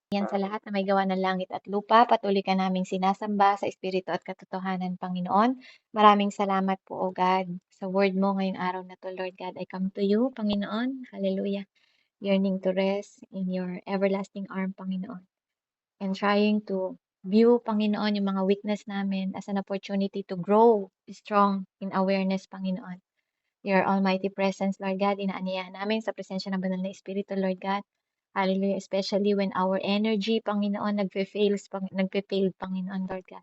Yan sa lahat na may gawa ng langit at lupa, patuloy ka naming sinasamba sa Espiritu at katotohanan, Panginoon. Maraming salamat po, O God, sa word mo ngayong araw na to, Lord God. I come to you, Panginoon. Hallelujah. Yearning to rest in your everlasting arm, Panginoon. And trying to view, Panginoon, yung mga weakness namin as an opportunity to grow strong in awareness, Panginoon. Your almighty presence, Lord God, inaanyayahan namin sa presensya ng banal na Espiritu, Lord God. Hallelujah. Especially when our energy, Panginoon, nagpe-fail, Panginoon, Lord God.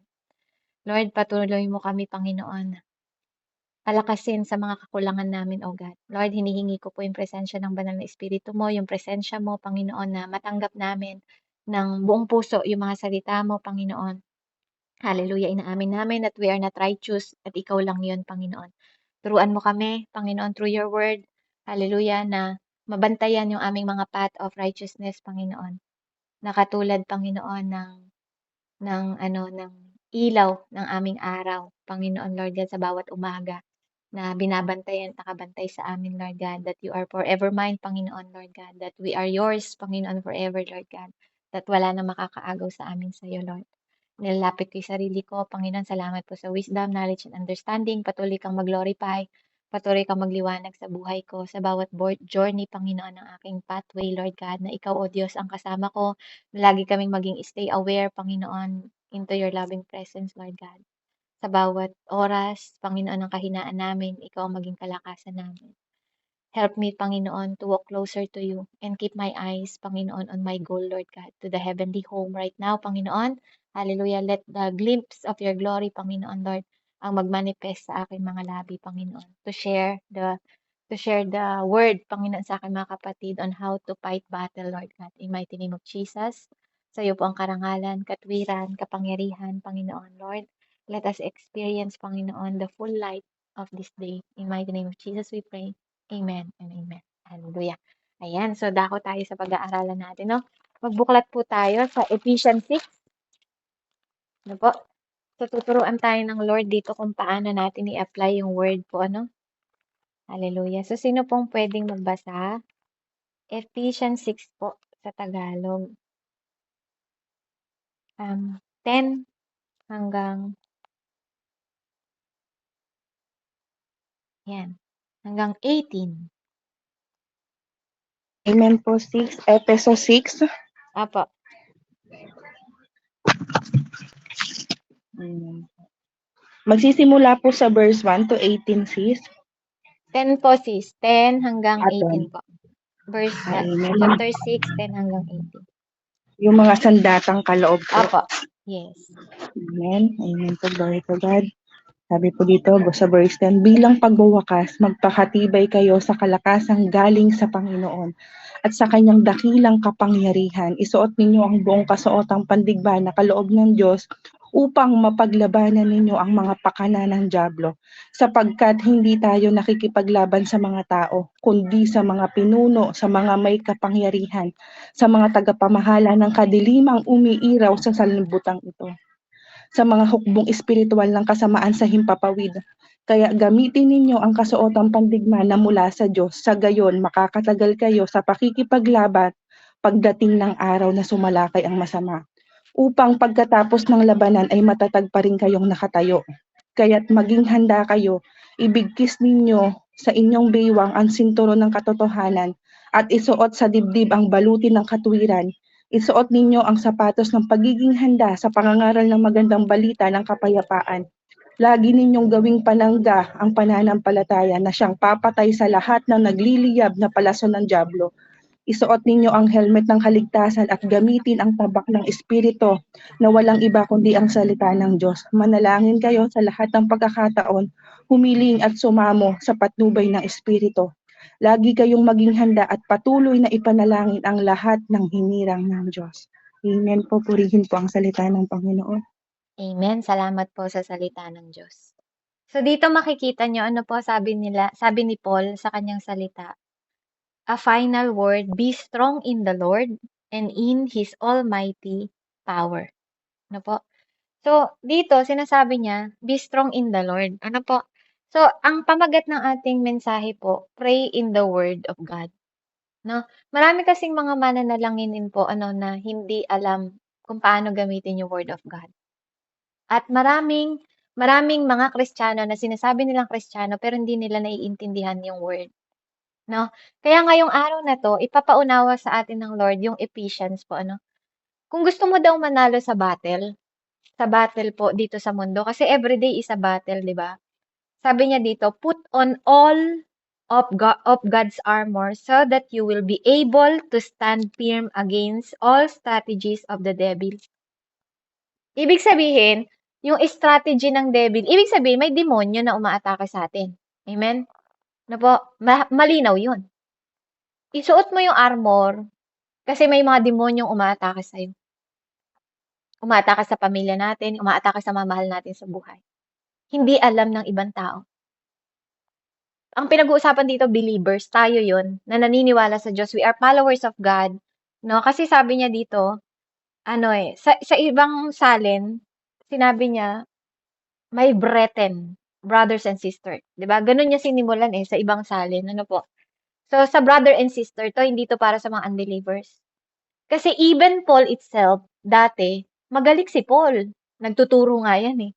Lord, patuloy mo kami, Panginoon, palakasin sa mga kakulangan namin, O God. Lord, hinihingi ko po yung presensya ng banal na Espiritu mo, yung presensya mo, Panginoon, na matanggap namin ng buong puso yung mga salita mo, Panginoon. Hallelujah. Inaamin namin that we are not righteous at ikaw lang yun, Panginoon. Turuan mo kami, Panginoon, through your word. Hallelujah, na mabantayan yung aming mga path of righteousness, Panginoon. Nakatulad, Panginoon, ng ilaw ng aming araw, Panginoon, Lord God, sa bawat umaga na binabantayan at nakabantay sa amin, Lord God, that you are forever mine, Panginoon, Lord God, that we are yours, Panginoon, forever, Lord God, that wala na makakaagaw sa amin sa iyo, Lord. Nilalapit ko yung sarili ko, Panginoon, salamat po sa wisdom, knowledge, and understanding. Patuloy kang mag-glorify, patuloy kang magliwanag sa buhay ko, sa bawat journey, Panginoon, ng aking pathway, Lord God, na ikaw, O Diyos, ang kasama ko. Lagi kaming maging stay aware, Panginoon, into your loving presence, Lord God. Sa bawat oras, Panginoon, ng kahinaan namin, ikaw ang maging kalakasan namin. Help me, Panginoon, to walk closer to you and keep my eyes, Panginoon, on my goal, Lord God, to the heavenly home right now, Panginoon. Hallelujah. Let the glimpse of your glory, Panginoon, Lord, ang magmanifest sa aking mga labi, Panginoon, to share the word, Panginoon, sa aking mga kapatid on how to fight battle, Lord God. In mighty name of Jesus, sa iyo po ang karangalan, katwiran, kapangyarihan, Panginoon, Lord. Let us experience, Panginoon, the full light of this day. In mighty name of Jesus, we pray. Amen and amen. Hallelujah. Ayan, so dako tayo sa pag-aaralan natin, no? Magbuklat po tayo sa Ephesians 6. Ano po? So, tuturuan tayo ng Lord dito kung paano natin i-apply yung word po, ano? Hallelujah. So, sino pong pwedeng magbasa? Ephesians 6 po sa Tagalog. 10 hanggang, yan, hanggang 18. Amen po, 6. Efeso 6. Apo. Magsisimula po sa verse 1 to 18, sis. 10 po, sis. 10 hanggang 18 Aton. po. Verse, Amen. chapter 6, 10 hanggang 18. Yung mga sandatang kaloob po. Apo. Yes. Amen. Amen po. Glory to God. Sabi po dito sa verse 10, bilang pagwawakas, magpakatibay kayo sa kalakasang galing sa Panginoon at sa kanyang dakilang kapangyarihan. Isuot ninyo ang buong kasuotang pandigba na kaloob ng Diyos upang mapaglabanan ninyo ang mga pakana ng dyablo, sapagkat hindi tayo nakikipaglaban sa mga tao, kundi sa mga pinuno, sa mga may kapangyarihan, sa mga tagapamahala ng kadilimang umiiraw sa sanlibutan ito, sa mga hukbong espiritual ng kasamaan sa himpapawid. Kaya gamitin ninyo ang kasuotang pandigma na mula sa Diyos, sa gayon makakatagal kayo sa pakikipaglaban pagdating ng araw na sumalakay ang masama, upang pagkatapos ng labanan ay matatag pa rin kayong nakatayo. Kaya't maging handa kayo, ibigkis ninyo sa inyong baywang ang sinturon ng katotohanan at isuot sa dibdib ang baluti ng katwiran. Isuot ninyo ang sapatos ng pagiging handa sa pangangaral ng magandang balita ng kapayapaan. Lagi ninyong gawing panangga ang pananampalataya na siyang papatay sa lahat ng nagliliyab na palason ng dyablo. Isuot ninyo ang helmet ng kaligtasan at gamitin ang tabak ng Espiritu na walang iba kundi ang salita ng Diyos. Manalangin kayo sa lahat ng pagkakataon, humiling at sumamo sa patnubay ng Espiritu. Lagi kayong maging handa at patuloy na ipanalangin ang lahat ng hinirang ng Diyos. Amen po, purihin po ang salita ng Panginoon. Amen. Salamat po sa salita ng Diyos. So dito makikita nyo ano po sabi ni Paul sa kanyang salita. A final word, be strong in the Lord and in His almighty power. Ano po? So dito sinasabi niya, be strong in the Lord. Ano po? So ang pamagat ng ating mensahe po, pray in the word of God. no? Marami kasing mga mananalangin po ano na hindi alam kung paano gamitin yung Word of God. At maraming maraming mga Kristiyano na sinasabi nilang Kristiyano pero hindi nila naiintindihan yung Word, 'no? Kaya ngayong araw na 'to, ipapaunawa sa atin ng Lord yung Ephesians po ano. Kung gusto mo daw manalo sa battle po dito sa mundo, kasi everyday is a battle, 'di ba? Sabi niya dito, "Put on all of God's armor so that you will be able to stand firm against all strategies of the devil." Ibig sabihin, yung strategy ng devil, ibig sabihin may demonyo na umaatake sa atin. Amen? Na po, malinaw yun. Isuot mo yung armor kasi may mga demonyong umaatake sa'yo. Umaatake sa pamilya natin, umaatake sa mamahal natin sa buhay. Hindi alam ng ibang tao. Ang pinag-uusapan dito, believers, tayo yon na naniniwala sa Diyos. We are followers of God. No? Kasi sabi niya dito, ano sa ibang salin, sinabi niya, my brethren, brothers and sisters. 'Di ba? Ganun niya sinimulan sa ibang salin. Ano po? So, sa brother and sister to, hindi to para sa mga unbelievers. Kasi even Paul itself, dati, magaling si Paul. Nagtuturo nga yan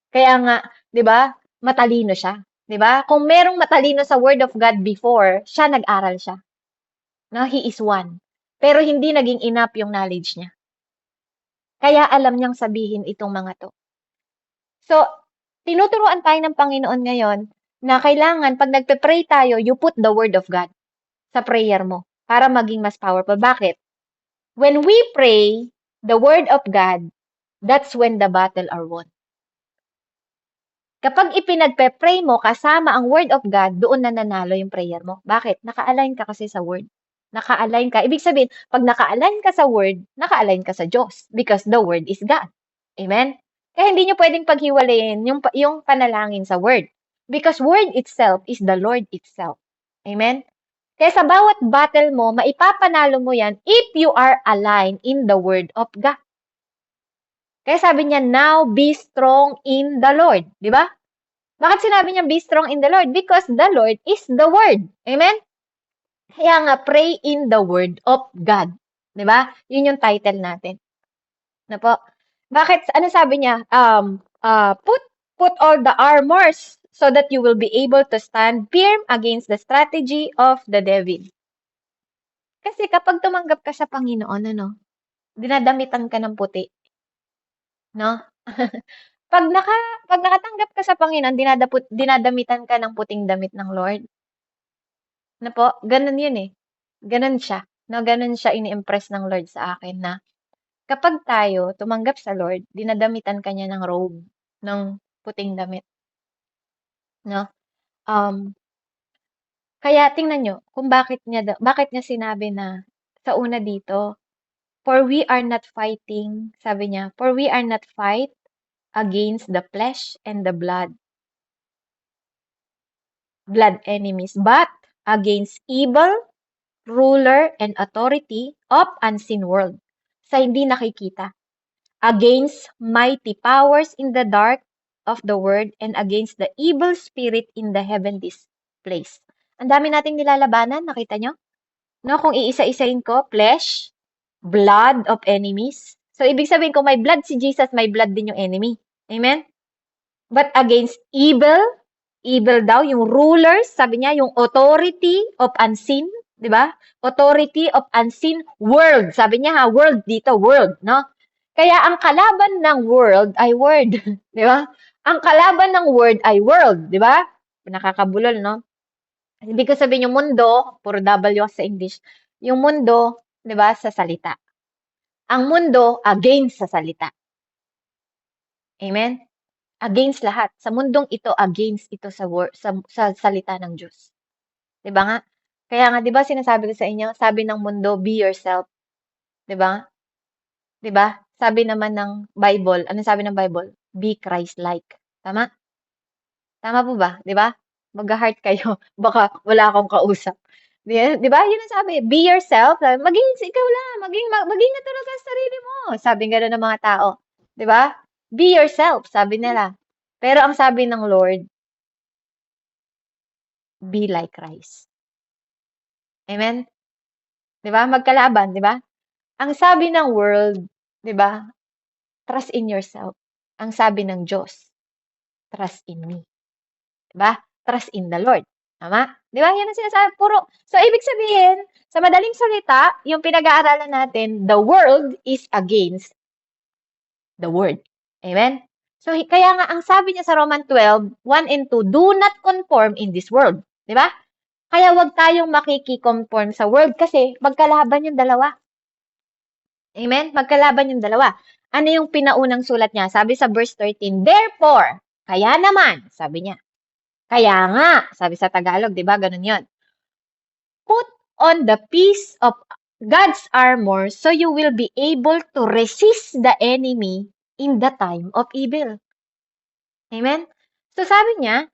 Kaya nga, 'di ba? Matalino siya. 'Di ba? Kung merong matalino sa Word of God before, siya nag-aral siya. No, he is one. Pero hindi naging enough yung knowledge niya. Kaya alam niyang sabihin itong mga to. So, tinuturuan tayo ng Panginoon ngayon na kailangan pag nagpe-pray tayo, you put the Word of God sa prayer mo para maging mas powerful. Bakit? When we pray the Word of God, that's when the battle are won. Kapag ipinagpe-pray mo kasama ang Word of God, doon na nanalo yung prayer mo. Bakit? Naka-align ka kasi sa Word. Naka-align ka. Ibig sabihin, pag naka-align ka sa Word, naka-align ka sa Diyos because the Word is God. Amen? Kaya hindi nyo pwedeng paghiwalayin yung panalangin sa Word because Word itself is the Lord itself. Amen? Kaya sa bawat battle mo, maipapanalo mo yan if you are aligned in the Word of God. Kaya sabi niya, now be strong in the Lord. Di ba? Bakit sinabi niya, be strong in the Lord? Because the Lord is the Word. Amen? Kaya nga, pray in the Word of God. Di ba? Yun yung title natin. Na po. Bakit? Ano sabi niya? Put all the armors so that you will be able to stand firm against the strategy of the devil. Kasi kapag tumanggap ka sa Panginoon, dinadamitan ka ng puti. No? Pag naka pag nakatanggap ka sa Panginoon, dinadamitan ka ng puting damit ng Lord. Na po, gano'n 'yun Gano'n siya, gano'n siya ini-impress ng Lord sa akin na kapag tayo tumanggap sa Lord, dinadamitan ka niya ng robe, ng puting damit, 'no? Um, Kaya tingnan niyo kung bakit niya sinabi na sa una dito, "For we are not fighting," sabi niya, "For we are not fight against the flesh and the blood enemies, but against evil ruler and authority of unseen world sa hindi nakikita, against mighty powers in the dark of the world and against the evil spirit in the heavenly place." Ang dami nating nilalabanan, nakita nyo? No, kung iisa-isain ko, flesh, blood of enemies. So, ibig sabihin, kung may blood si Jesus, may blood din yung enemy. Amen? But against evil daw, yung rulers, sabi niya, yung authority of unseen, di ba? Authority of unseen world. Sabi niya world dito, world, no? Kaya ang kalaban ng world ay word, di ba? Ang kalaban ng word ay world, di ba? Nakakabulol, no? Ibig ko sabihin yung mundo, puro W sa English, yung mundo, di ba, sa salita. Ang mundo, against sa salita. Amen? Against lahat. Sa mundong ito, against ito sa salita ng Diyos. 'Di ba nga? Kaya nga 'di ba sinasabi ko sa inyo, sabi ng mundo, be yourself. 'Di ba? 'Di ba? Sabi naman ng Bible, ano sabi ng Bible? Be Christ-like. Tama? Tama po ba? 'Di ba? Mag-heart kayo. Baka wala akong kausap. 'Di ba? Yun ang sabi, be yourself. Maging ikaw lang, maging natural ka sa sarili mo. Sabi gano'n ng mga tao. 'Di ba? Be yourself, sabi nila. Pero ang sabi ng Lord, be like Christ. Amen? 'Di ba? Magkalaban, 'di ba? Ang sabi ng world, 'di ba? Trust in yourself. Ang sabi ng Diyos, trust in me. 'Di ba? Trust in the Lord. Tama? 'Di ba? Yan ang sinasabi. So, ibig sabihin, sa madaling salita, yung pinag-aaralan natin, the world is against the word. Amen? So, kaya nga, ang sabi niya sa Roman 12:1 and 2, do not conform in this world. 'Di ba? Kaya wag tayong makiki-conform sa world kasi magkalaban yung dalawa. Amen? Magkalaban yung dalawa. Ano yung pinaunang sulat niya? Sabi sa verse 13, therefore, kaya naman, sabi niya. Kaya nga, sabi sa Tagalog, di ba? Ganun yun. Put on the piece of God's armor so you will be able to resist the enemy in the time of evil. Amen? So sabi niya,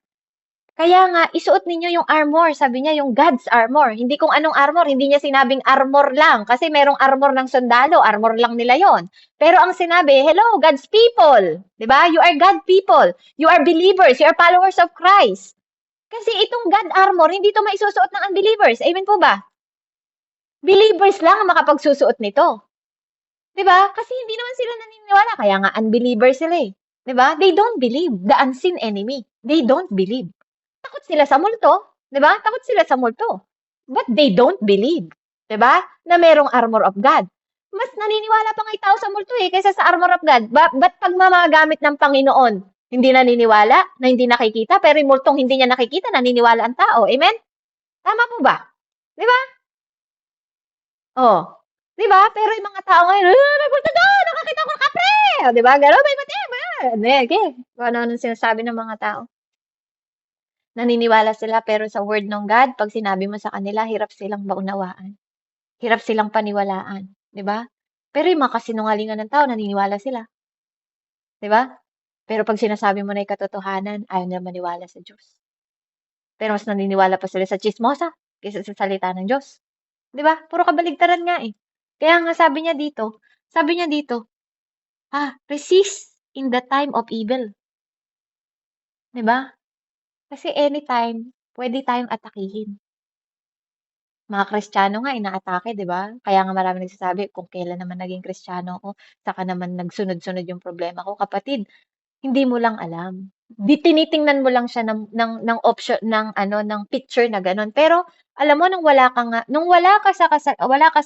kaya nga, isuot ninyo yung armor. Sabi niya, yung God's armor. Hindi kung anong armor. Hindi niya sinabing armor lang. Kasi merong armor ng sundalo. Armor lang nila yon. Pero ang sinabi, hello, God's people. Diba? You are God people. You are believers. You are followers of Christ. Kasi itong God armor, hindi ito maisusuot ng unbelievers. Amen po ba? Believers lang ang makapagsusuot nito. Diba? Kasi hindi naman sila naniniwala. Kaya nga, unbelievers sila eh. Diba? They don't believe. The unseen enemy. They don't believe. Takot sila sa multo, 'di ba? Takot sila sa multo. But they don't believe, 'di ba? Na merong armor of God. Mas naniniwala pa nga yung tao sa multo eh kaysa sa armor of God. Ba't pag mamagamit ng Panginoon, hindi naniniwala, na hindi nakikita, pero yung multong hindi niya nakikita, naniniwala ang tao. Amen? Tama po ba? 'Di ba? Oh. 'Di ba? Pero yung mga tao ngayon, may multo doon, nakakita ko kapre. 'Di ba? Gano'n, may mati, okay. Kung ano-ano sinasabi ng mga tao. Naniniwala sila pero sa word ng God, pag sinabi mo sa kanila, hirap silang maunawaan. Hirap silang paniwalaan, 'di ba? Pero yung mga kasinungalingan ng tao, naniniwala sila, 'di ba? Pero pag sinasabi mo na yung katotohanan, ayaw nila maniwala sa Diyos. Pero mas naniniwala pa sila sa chismosa kaysa sa salita ng Diyos. 'Di ba? Puro kabaligtaran nga eh. Kaya nga sabi niya dito, resist in the time of evil. 'Di ba? Kasi anytime, pwede tayong atakihin. Mga Kristiyano nga inaatake, 'di ba? Kaya nga maraming nagsasabi, kung kailan naman naging Kristiyano ako, saka naman nagsunod-sunod yung problema ko. Kapatid, hindi mo lang alam. Tinitingnan mo lang siya ng option ng ano ng picture na gano'n. Pero alam mo nung wala ka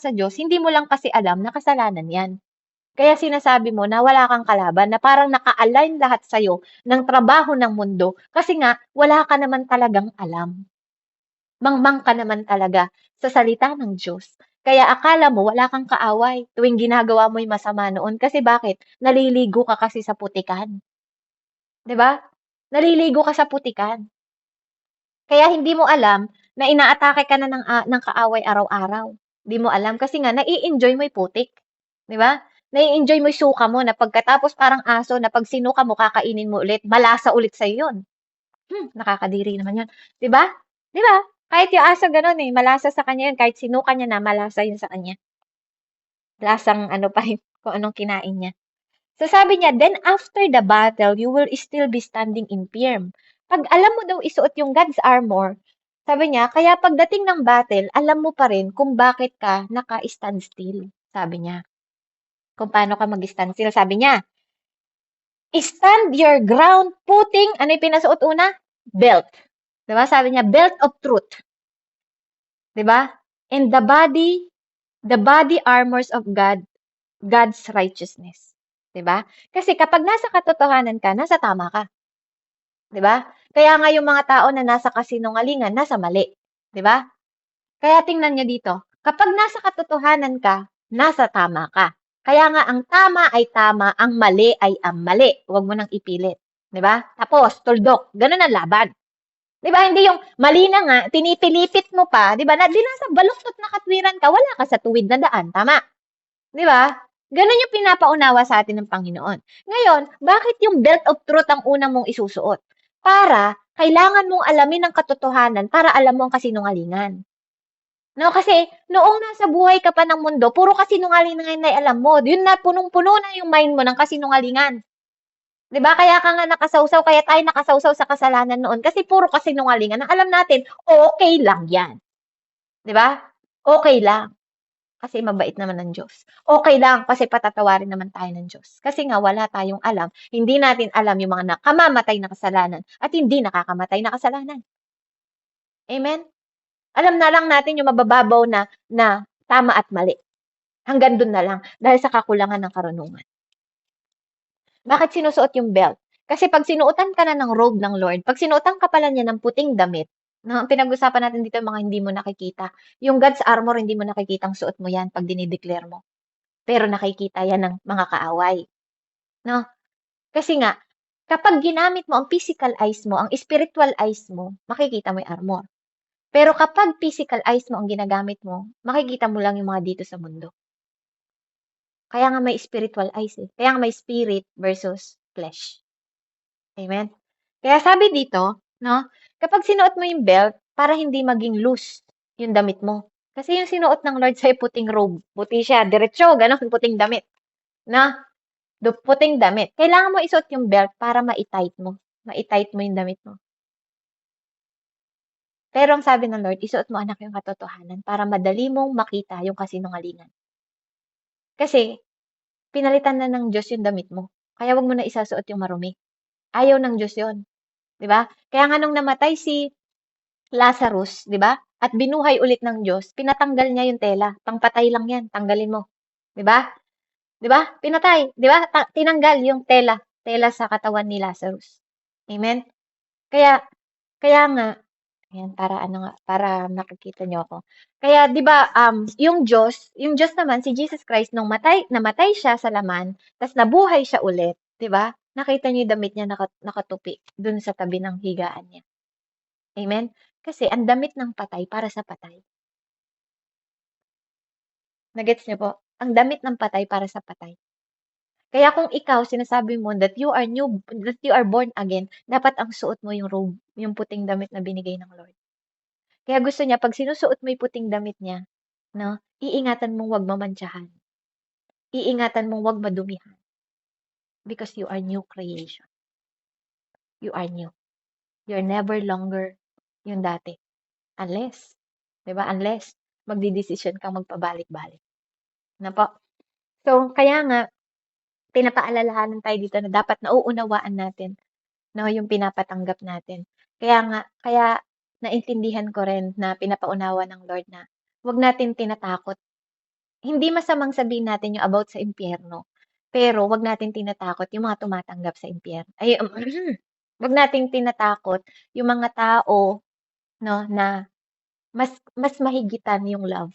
sa Diyos, hindi mo lang kasi alam na kasalanan 'yan. Kaya sinasabi mo na wala kang kalaban, na parang naka-align lahat sa'yo ng trabaho ng mundo kasi nga wala ka naman talagang alam. Mangmang ka naman talaga sa salita ng Diyos. Kaya akala mo wala kang kaaway tuwing ginagawa mo yung masama noon. Kasi bakit? Naliligo ka kasi sa putikan. 'Di ba? Naliligo ka sa putikan. Kaya hindi mo alam na inaatake ka na ng kaaway araw-araw. Hindi mo alam kasi nga nai-enjoy mo yung putik. 'Di ba? Nai-enjoy mo yung suka mo na pagkatapos parang aso na pag sinuka mo, kakainin mo ulit, malasa ulit sa'yo yun. Nakakadiri naman yun. 'Di ba? 'Di ba? Kahit yung aso gano'n, eh, malasa sa kanya yun. Kahit sinuka niya na, malasa yun sa kanya. Lasang ano pa rin, kung anong kinain niya. So sabi niya, then after the battle, you will still be standing in firm. Pag alam mo daw isuot yung God's armor, sabi niya, kaya pagdating ng battle, alam mo pa rin kung bakit ka naka-stand still. Sabi niya. Kung paano ka mag-stand still. Sabi niya, stand your ground putting, ano yung pinasuot una? Belt. Diba? Sabi niya, belt of truth. 'Di ba? And the body armors of God, God's righteousness. 'Di ba? Kasi kapag nasa katotohanan ka, nasa tama ka. 'Di ba? Kaya nga yung mga tao na nasa kasinungalingan, nasa mali. 'Di ba? Kaya tingnan niyo dito, kapag nasa katotohanan ka, nasa tama ka. Kaya nga ang tama ay tama, ang mali ay ang mali. Huwag mo nang ipilit. 'Di ba? Tapos, tuldok. Ganun ang laban. 'Di ba? Hindi yung mali na nga, tinipilipit mo pa, 'di ba? Di nasa baluktot na katwiran ka, wala ka sa tuwid na daan. Tama. 'Di ba? Ganun yung pinapaunawa sa atin ng Panginoon. Ngayon, bakit yung belt of truth ang unang mong isusuot? Para kailangan mong alamin ang katotohanan para alam mo ang kasinungalingan. No, kasi noong nasa buhay ka pa ng mundo, puro kasinungalingan na alam mo. Yun na, punong-puno na yung mind mo ng kasinungalingan. 'Di ba? Kaya ka nga nakasawsaw, kaya tayo nakasawsaw sa kasalanan noon kasi puro kasinungalingan. Ang alam natin, okay lang 'yan. 'Di ba? Okay lang. Kasi mabait naman ng Diyos. Okay lang kasi patatawarin naman tayo ng Diyos. Kasi nga wala tayong alam, hindi natin alam yung mga nakamamatay na kasalanan at hindi nakakamatay na kasalanan. Amen? Alam na lang natin yung mabababaw na tama at mali. Hanggang dun na lang dahil sa kakulangan ng karunungan. Bakit sinusuot yung belt? Kasi pag sinuotan ka na ng robe ng Lord, pag sinuotan ka pala niya ng puting damit, na pinag-usapan natin dito yung mga hindi mo nakikita. Yung God's armor, hindi mo nakikitang suot mo yan pag dinideclare mo. Pero nakikita yan ng mga kaaway. No? Kasi nga, kapag ginamit mo ang physical eyes mo, ang spiritual eyes mo, makikita mo yung armor. Pero kapag physical eyes mo ang ginagamit mo, makikita mo lang yung mga dito sa mundo. Kaya nga may spiritual eyes eh. Kaya nga may spirit versus flesh. Amen? Kaya sabi dito, no, kapag sinuot mo yung belt, para hindi maging loose yung damit mo. Kasi yung sinuot ng Lord sa'yo, puting robe. Puti siya, diretso, gano'n, puting damit. Na, puting damit. Kailangan mo isuot yung belt para ma-tight mo. Ma-tight mo yung damit mo. Pero ang sabi ng Lord, isuot mo anak yung katotohanan para madali mong makita yung kasinungalingan. Kasi, pinalitan na ng Diyos yung damit mo. Kaya wag mo na isasuot yung marumi. Ayaw ng Diyos yun. 'Di ba? Kaya nga nung namatay si Lazarus, 'di ba? At binuhay ulit ng Diyos, pinatanggal niya yung tela. Pangpatay lang 'yan, tanggalin mo. 'Di ba? 'Di ba? Pinatay, 'di ba? Tinanggal yung tela sa katawan ni Lazarus. Amen. Kaya kaya nga ayan, para ano nga, para nakikita niyo ako. Kaya 'di ba, yung Diyos naman si Jesus Christ nung namatay siya sa laman, ta's nabuhay siya ulit, 'di ba? Nakita niyo yung damit niya nakatupi dun sa tabi ng higaan niya. Amen? Kasi ang damit ng patay para sa patay. Nagets niyo po? Ang damit ng patay para sa patay. Kaya kung ikaw sinasabi mo that you are born again, dapat ang suot mo yung robe, yung puting damit na binigay ng Lord. Kaya gusto niya pag sinusuot mo yung puting damit niya, no, iingatan mong wag mamantsahan. Iingatan mong wag madumihan because you are new creation. You are new. You're never longer yung dati. Unless, 'di ba? Unless magdedesisyon kang magpabalik-balik. Na po. So, kaya nga pinapaalalahanan tayo dito na dapat nauunawaan natin, 'no, yung pinapatanggap natin. Kaya naintindihan ko rin na pinapaunawa ng Lord na 'wag natin tinatakot. Hindi masamang sabihin natin yung about sa impyerno, pero 'wag natin tinatakot yung mga tumatanggap sa impyerno ay, 'wag nating tinatakot yung mga tao, 'no, na mas mahigitan yung love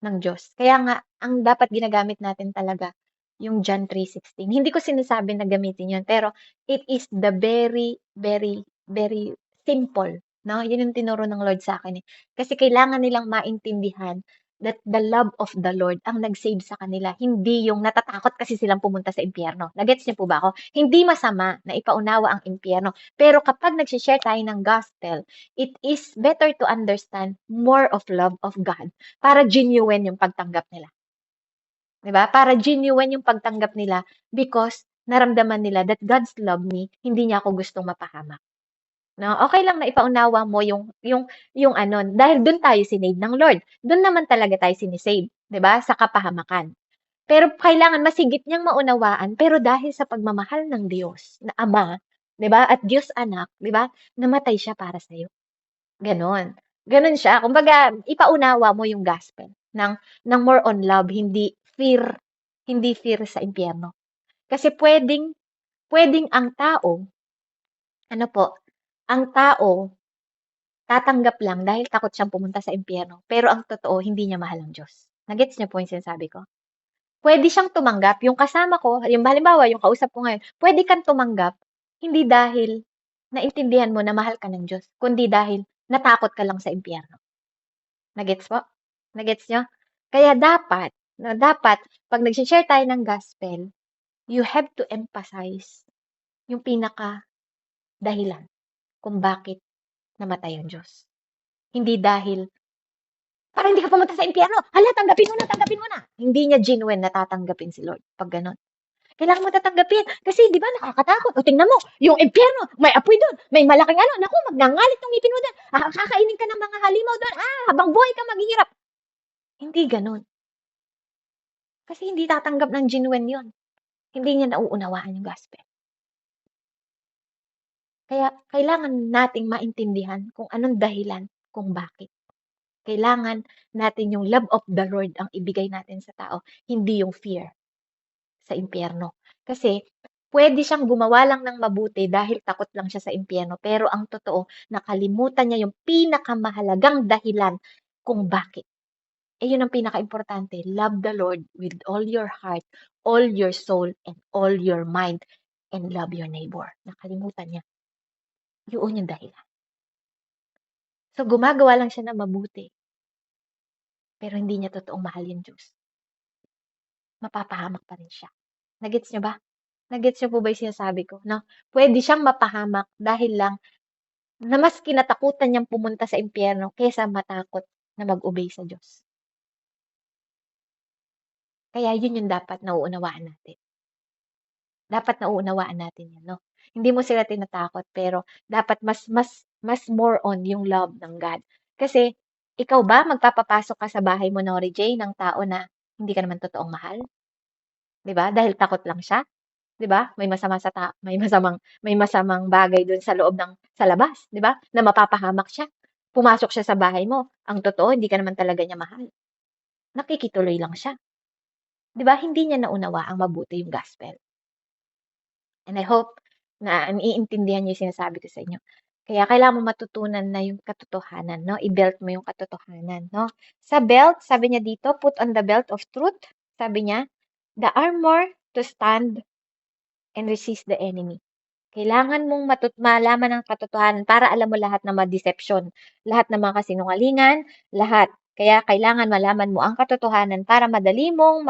ng Diyos. Kaya nga, ang dapat ginagamit natin talaga yung John 3:16. Hindi ko sinasabi na gamitin yun, pero it is the very, very, very simple, no? Yun yung tinuro ng Lord sa akin eh. Kasi kailangan nilang maintindihan that the love of the Lord ang nag-save sa kanila, hindi yung natatakot kasi silang pumunta sa impyerno. Nagets niyo po ba ako? Hindi masama na ipaunawa ang impyerno. Pero kapag nag-share tayo ng gospel, it is better to understand more of love of God para genuine yung pagtanggap nila. 'Di ba? Para genuine yung pagtanggap nila because naramdaman nila that God's love me, hindi niya ako gustong mapahamak. No, okay lang na ipaunawa mo yung ano, dahil dun tayo sinave ng Lord. Dun naman talaga tayo sinisave, 'di ba? Sa kapahamakan. Pero kailangan mas higit niyang maunawaan, pero dahil sa pagmamahal ng Diyos na Ama, 'di ba? At Diyos Anak, 'di ba? Namatay siya para sa iyo. Gano'n. Gano'n siya. Kumbaga, ipaunawa mo yung gospel ng more on love, hindi fear sa impyerno. Kasi puwedeng ang tao, ano po, ang tao tatanggap lang dahil takot siyang pumunta sa impyerno, pero ang totoo hindi niya mahal ang Diyos. Nagets niyo po yung sinasabi ko? Puwede siyang tumanggap, yung kasama ko, yung halimbawa yung kausap ko ngayon, puwede kang tumanggap hindi dahil naintindihan mo na mahal ka ng Diyos, kundi dahil natakot ka lang sa impyerno. Nagets po? Nagets niyo? Kaya dapat 'pag nagse-share tayo ng gospel, you have to emphasize yung pinaka-dahilan kung bakit namatay ang Diyos. Hindi dahil, "Para hindi ka pumunta sa impyerno, hala tanggapin mo na." Hindi niya genuine na tatanggapin si Lord 'pag gano'n. Kailangan mo tatanggapin kasi 'di ba nakakatakot. O tingnan mo, yung impyerno, may apoy do'n, may malaking ano, naku magngangalit yung ngipin mo do'n, kakainin ka ng mga halimaw do'n, habang buhay kang maghihirap. Hindi gano'n. Kasi hindi tatanggap ng genuine yun. Hindi niya nauunawaan yung gospel. Kaya kailangan nating maintindihan kung anong dahilan kung bakit. Kailangan natin yung love of the Lord ang ibigay natin sa tao, hindi yung fear sa impyerno. Kasi pwede siyang gumawa lang ng mabuti dahil takot lang siya sa impyerno. Pero ang totoo, nakalimutan niya yung pinakamahalagang dahilan kung bakit. Eh yun ang pinaka-importante. Love the Lord with all your heart, all your soul, and all your mind. And love your neighbor. Nakalimutan niya. Yun yung dahilan. So gumagawa lang siya ng mabuti. Pero hindi niya totoong mahal yung Diyos. Mapapahamak pa rin siya. Nagets niyo ba? Nagets niyo po ba yung sinasabi ko? No? Pwede siyang mapahamak dahil lang na mas kinatakutan niyang pumunta sa impyerno kaysa matakot na mag-obey sa Diyos. Kaya yun yung dapat nauunawaan natin. Dapat nauunawaan natin yan, no? Hindi mo sila tinatakot, pero dapat mas more on yung love ng God. Kasi, ikaw ba, magpapapasok ka sa bahay mo, Nori J, ng tao na hindi ka naman totoong mahal? 'Di ba? Dahil takot lang siya, 'di ba? May masamang bagay doon sa loob ng sa labas, 'di ba? Na mapapahamak siya. Pumasok siya sa bahay mo. Ang totoo, hindi ka naman talaga niya mahal. Nakikituloy lang siya. 'Di ba? Hindi niya naunawa ang mabuti yung gospel. And I hope na naiintindihan niyo yung sinasabi ko sa inyo. Kaya kailangan mo matutunan na yung katotohanan, no? I-belt mo yung katotohanan, no? Sa belt, sabi niya dito, put on the belt of truth. Sabi niya, the armor to stand and resist the enemy. Kailangan mong malaman ang katotohanan para alam mo lahat ng mga deception, lahat ng mga kasinungalingan, lahat. Kaya kailangan malaman mo ang katotohanan para madali mong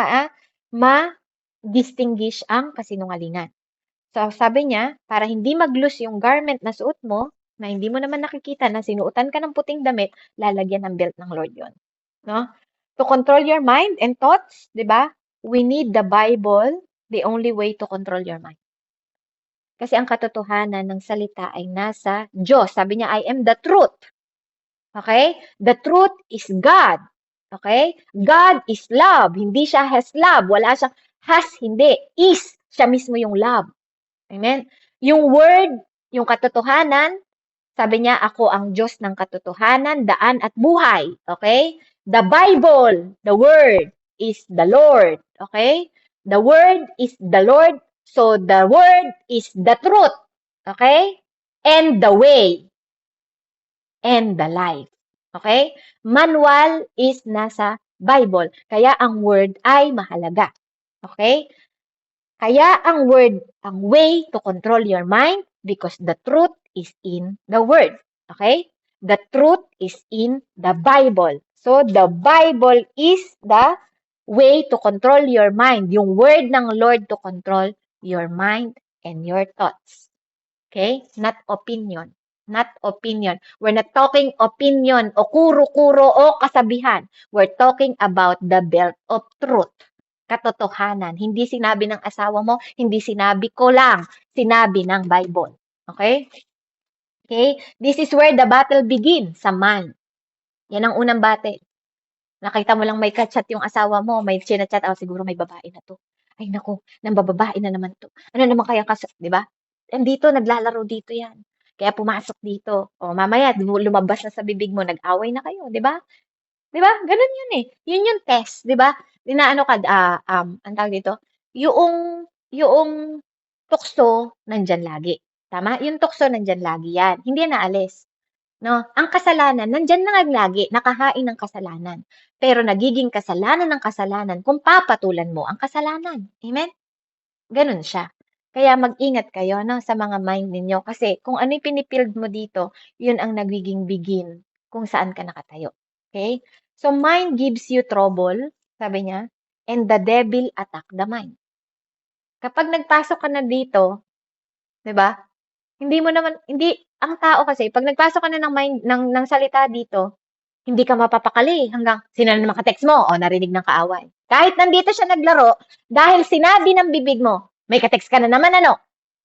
ma-distinguish ang kasinungalingan. So, sabi niya, para hindi mag-loose yung garment na suot mo, na hindi mo naman nakikita na sinuotan ka ng puting damit, lalagyan ng belt ng Lord yon. No? To control your mind and thoughts, di ba? We need the Bible, the only way to control your mind. Kasi ang katotohanan ng salita ay nasa Diyos. Sabi niya, I am the truth. Okay? The truth is God. Okay? God is love. Hindi siya has love. Wala siyang has, hindi. Is. Siya mismo yung love. Amen? Yung word, yung katotohanan, sabi niya, ako ang Diyos ng katotohanan, daan at buhay. Okay? The Bible, the word, is the Lord. Okay? The word is the Lord. So, the word is the truth. Okay? And the way. And the life. Okay? Manual is nasa Bible. Kaya ang word ay mahalaga. Okay? Kaya ang word, ang way to control your mind because the truth is in the word. Okay? The truth is in the Bible. So, the Bible is the way to control your mind. Yung word ng Lord to control your mind and your thoughts. Okay? Not opinion. Not opinion. We're not talking opinion o kuro-kuro o kasabihan. We're talking about the belt of truth. Katotohanan. Hindi sinabi ng asawa mo, hindi sinabi ko lang. Sinabi ng Bible. Okay? Okay? This is where the battle begins, sa mind. Yan ang unang battle. Nakita mo lang may chat yung asawa mo, may chinachat, oh, siguro may babae na to. Ay nako, nang bababae na naman to. Ano naman kaya di ba? Andito, naglalaro dito yan. Kaya pumasok dito. O mamaya, lumabas na sa bibig mo, nag-away na kayo, di ba? Di ba? Ganun yun eh. Yun yung test, di ba? Dinaano ka, ang tawag dito, yung tukso, nandyan lagi. Tama? Yung tukso, nandyan lagi yan. Hindi yan naalis. No? Ang kasalanan, nandyan na lagi, nakahain ng kasalanan. Pero nagiging kasalanan ng kasalanan kung papatulan mo ang kasalanan. Amen? Ganun siya. Kaya mag-ingat kayo no, sa mga mind ninyo. Kasi kung ano yung pinipild mo dito, yun ang nagiging begin kung saan ka nakatayo. Okay? So, mind gives you trouble, sabi niya, and the devil attack the mind. Kapag nagpasok ka na dito, di ba? Ang tao kasi, pag nagpasok ka na ng mind, ng salita dito, hindi ka mapapakali hanggang sino na maka-text mo o narinig ng kaaway. Kahit nandito siya naglaro, dahil sinabi ng bibig mo, may ka-text ka na naman ano?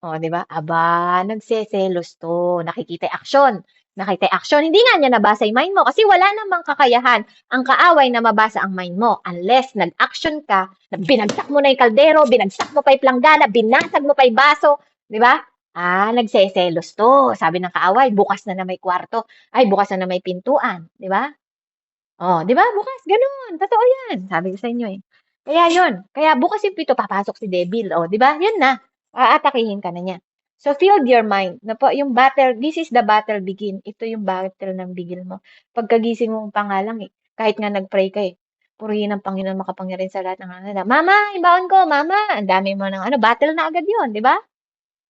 O, di ba? Aba, nagseselos to. Nakikita yung aksyon. Nakita yung action, hindi nga niya nabasa yung mind mo kasi wala namang kakayahan ang kaaway na mabasa ang mind mo unless nag-action ka, na binagsak mo na yung kaldero, binagsak mo pa yung planggana, binasag mo pa yung baso, di ba? Nagseselos to. Sabi ng kaaway, bukas na may kwarto. Ay, bukas na may pintuan. Di ba? Oh, di ba? Bukas, ganun. Totoo yan. Sabi ko sa inyo eh. Kaya yun. Kaya bukas yung pito, papasok si Devil. Oh, di ba? Yun na. Aatakihin ka na niya. So, fill your mind na po yung battle, this is the battle begin. Ito yung battle ng bigil mo. Pagkagising mo pa nga lang eh. Kahit nga nag-pray ka eh. Purihin ang Panginoon makapangyarihan sa lahat ng ano. Mama, ibaon ko, mama. Ang dami mo ng ano, battle na agad yun, di ba?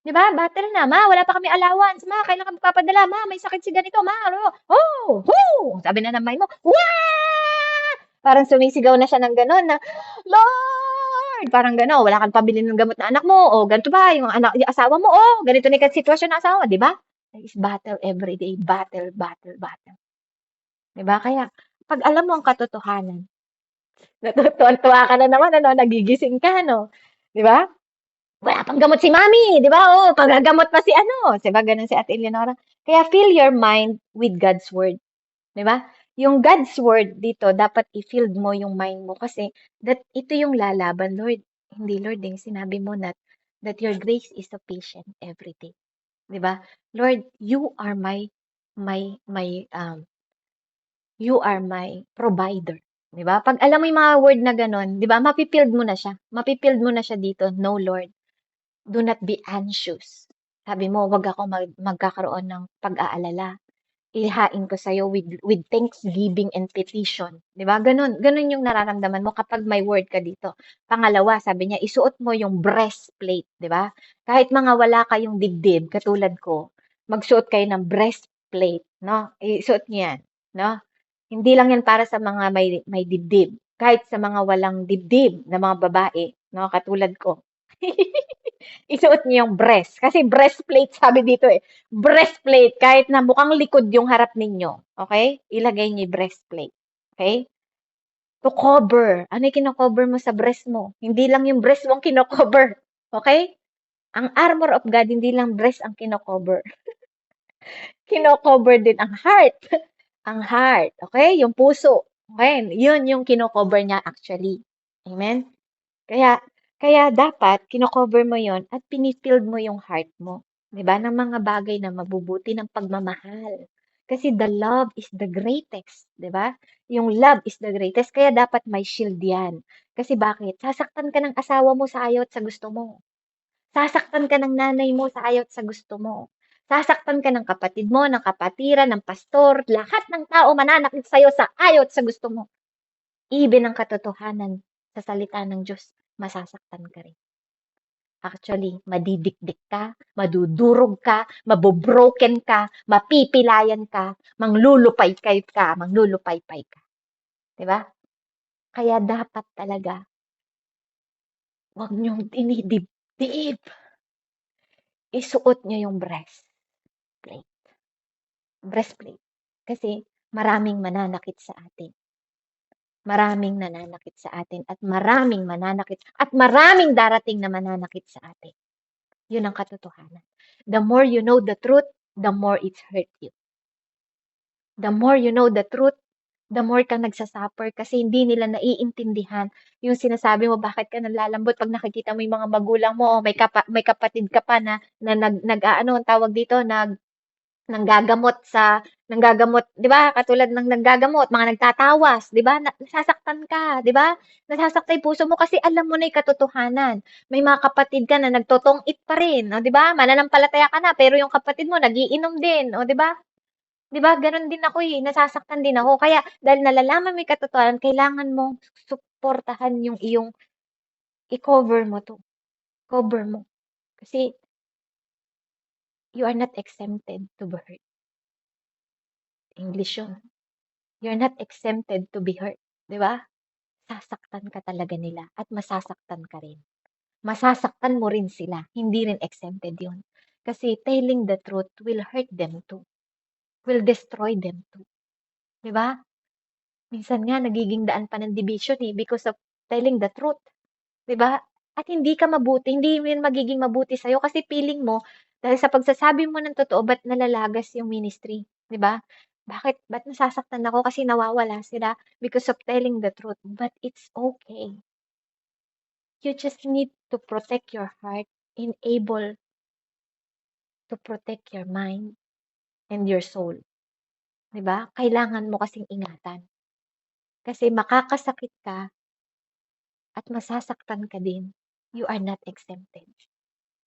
Di ba? Battle na. Ma, wala pa kami allowance. Ma, kailan ka magpapadala? Ma, may sakit si ganito. Ma, ano? Oh, oh! Sabi na ng may mo, wah! Parang sumisigaw na siya ng gano'n na, Lord! Parang gano'n, wala kang pabili ng gamot na anak mo. O, ganito ba? Yung anak, yung asawa mo, oh, ganito na yung sitwasyon ng asawa mo. Di ba? There is battle every day. Battle, battle, battle. Di ba? Kaya, pag alam mo ang katotohanan, natutuwa ka na naman, ano, nagigising ka, no? Di ba? Wala pang gamot si mami, di ba? Oh, pagagamot pa si ano. Di ba? Ganun si Ate Eleonora. Kaya fill your mind with God's word. Di ba? Yung God's word dito, dapat i-fill mo yung mind mo kasi ito yung lalaban, Lord. Hindi, Lord, eh. Sinabi mo that your grace is sufficient every day. Di ba? Lord, you are my provider. Di ba? Pag alam mo yung mga word na ganun, di ba? Mapipild mo na siya. Mapipild mo na siya dito. No, Lord. Do not be anxious. Sabi mo, wag ako magkakaroon ng pag-aalala. Ihain ko sa'yo with thanksgiving and petition. Di ba? Ganun, ganun yung nararamdaman mo kapag may word ka dito. Pangalawa, sabi niya, isuot mo yung breastplate. Di ba? Kahit mga wala kayong dibdib, katulad ko, magsuot kayo ng breastplate. No? Isuot niyo yan. No? Hindi lang yan para sa mga may dibdib. Kahit sa mga walang dibdib na mga babae, no? Katulad ko. Isuot niyo yung breast. Kasi breastplate sabi dito eh. Breastplate, kahit na mukhang likod yung harap ninyo. Okay? Ilagay niyo yung breastplate. Okay? To cover. Ano yung kinocover mo sa breast mo? Hindi lang yung breast mo ang kinocover. Okay? Ang armor of God, hindi lang breast ang kinocover. Kinocover din ang heart. Ang heart. Okay? Yung puso. Okay? Yun yung kinocover niya actually. Amen? Kaya kaya dapat kino-cover mo 'yon at pini-filled mo yung heart mo, 'di ba, ng mga bagay na mabubuti ng pagmamahal. Kasi the love is the greatest, 'di ba? Yung love is the greatest kaya dapat may shield 'yan. Kasi bakit? Sasaktan ka ng asawa mo sa ayaw at sa gusto mo. Sasaktan ka ng nanay mo sa ayaw at sa gusto mo. Sasaktan ka ng kapatid mo, ng kapatiran, ng pastor, lahat ng tao mananakit sa'yo sa ayaw at sa gusto mo. Even ang katotohanan sa salita ng Diyos, masasaktan ka rin. Actually, madidikdik ka, madudurog ka, mabobroken ka, mapipilayan ka, manglulupay-pay ka. Diba? Kaya dapat talaga, huwag niyong dinidibdib. Isuot niyo yung breastplate. Breastplate. Kasi maraming mananakit sa atin. Maraming nananakit sa atin at maraming mananakit at maraming darating na mananakit sa atin. Yun ang katotohanan. The more you know the truth, the more it's hurt you. The more you know the truth, the more kang nagsasuffer kasi hindi nila naiintindihan yung sinasabi mo, bakit ka nalalambot pag nakikita mo yung mga magulang mo, o may kapatid ka pa na ang tawag dito, nanggagamot, 'di ba? Katulad ng nanggagamot, mga nagtatawas, 'di ba? Nasasaktan ka, 'di ba? Nasasaktan 'yung puso mo kasi alam mo na 'yung katotohanan. May mga kapatid ka na nagtotong-it pa rin, oh, 'di ba? Mananampalataya ka na pero 'yung kapatid mo nagiinom din, oh, 'di ba? 'Di ba? Gano'n din ako eh, nasasaktan din ako. Kaya dahil nalalaman mo 'yung katotohanan, kailangan mong suportahan 'yung iyong i-cover mo 'to. Cover mo. Kasi you are not exempted to be hurt. English 'yun. You're not exempted to be hurt, 'di ba? Sasaktan ka talaga nila at masasaktan ka rin. Masasaktan mo rin sila, hindi rin exempted 'yun. Kasi telling the truth will hurt them too, will destroy them too, 'di ba? Minsan nga nagiging daan pa ng division, eh, because of telling the truth, 'di ba? At hindi ka mabuti, hindi yun magiging mabuti sa'yo kasi feeling mo dahil sa pagsasabi mo ng totoo ba't nalalagas yung ministry? 'di ba? Ba't nasasaktan ako kasi nawawala sila because of telling the truth, but it's okay. You just need to protect your heart and able to protect your mind and your soul, 'di ba? Kailangan mo kasing ingatan kasi makakasakit ka at masasaktan ka din. You are not exempted,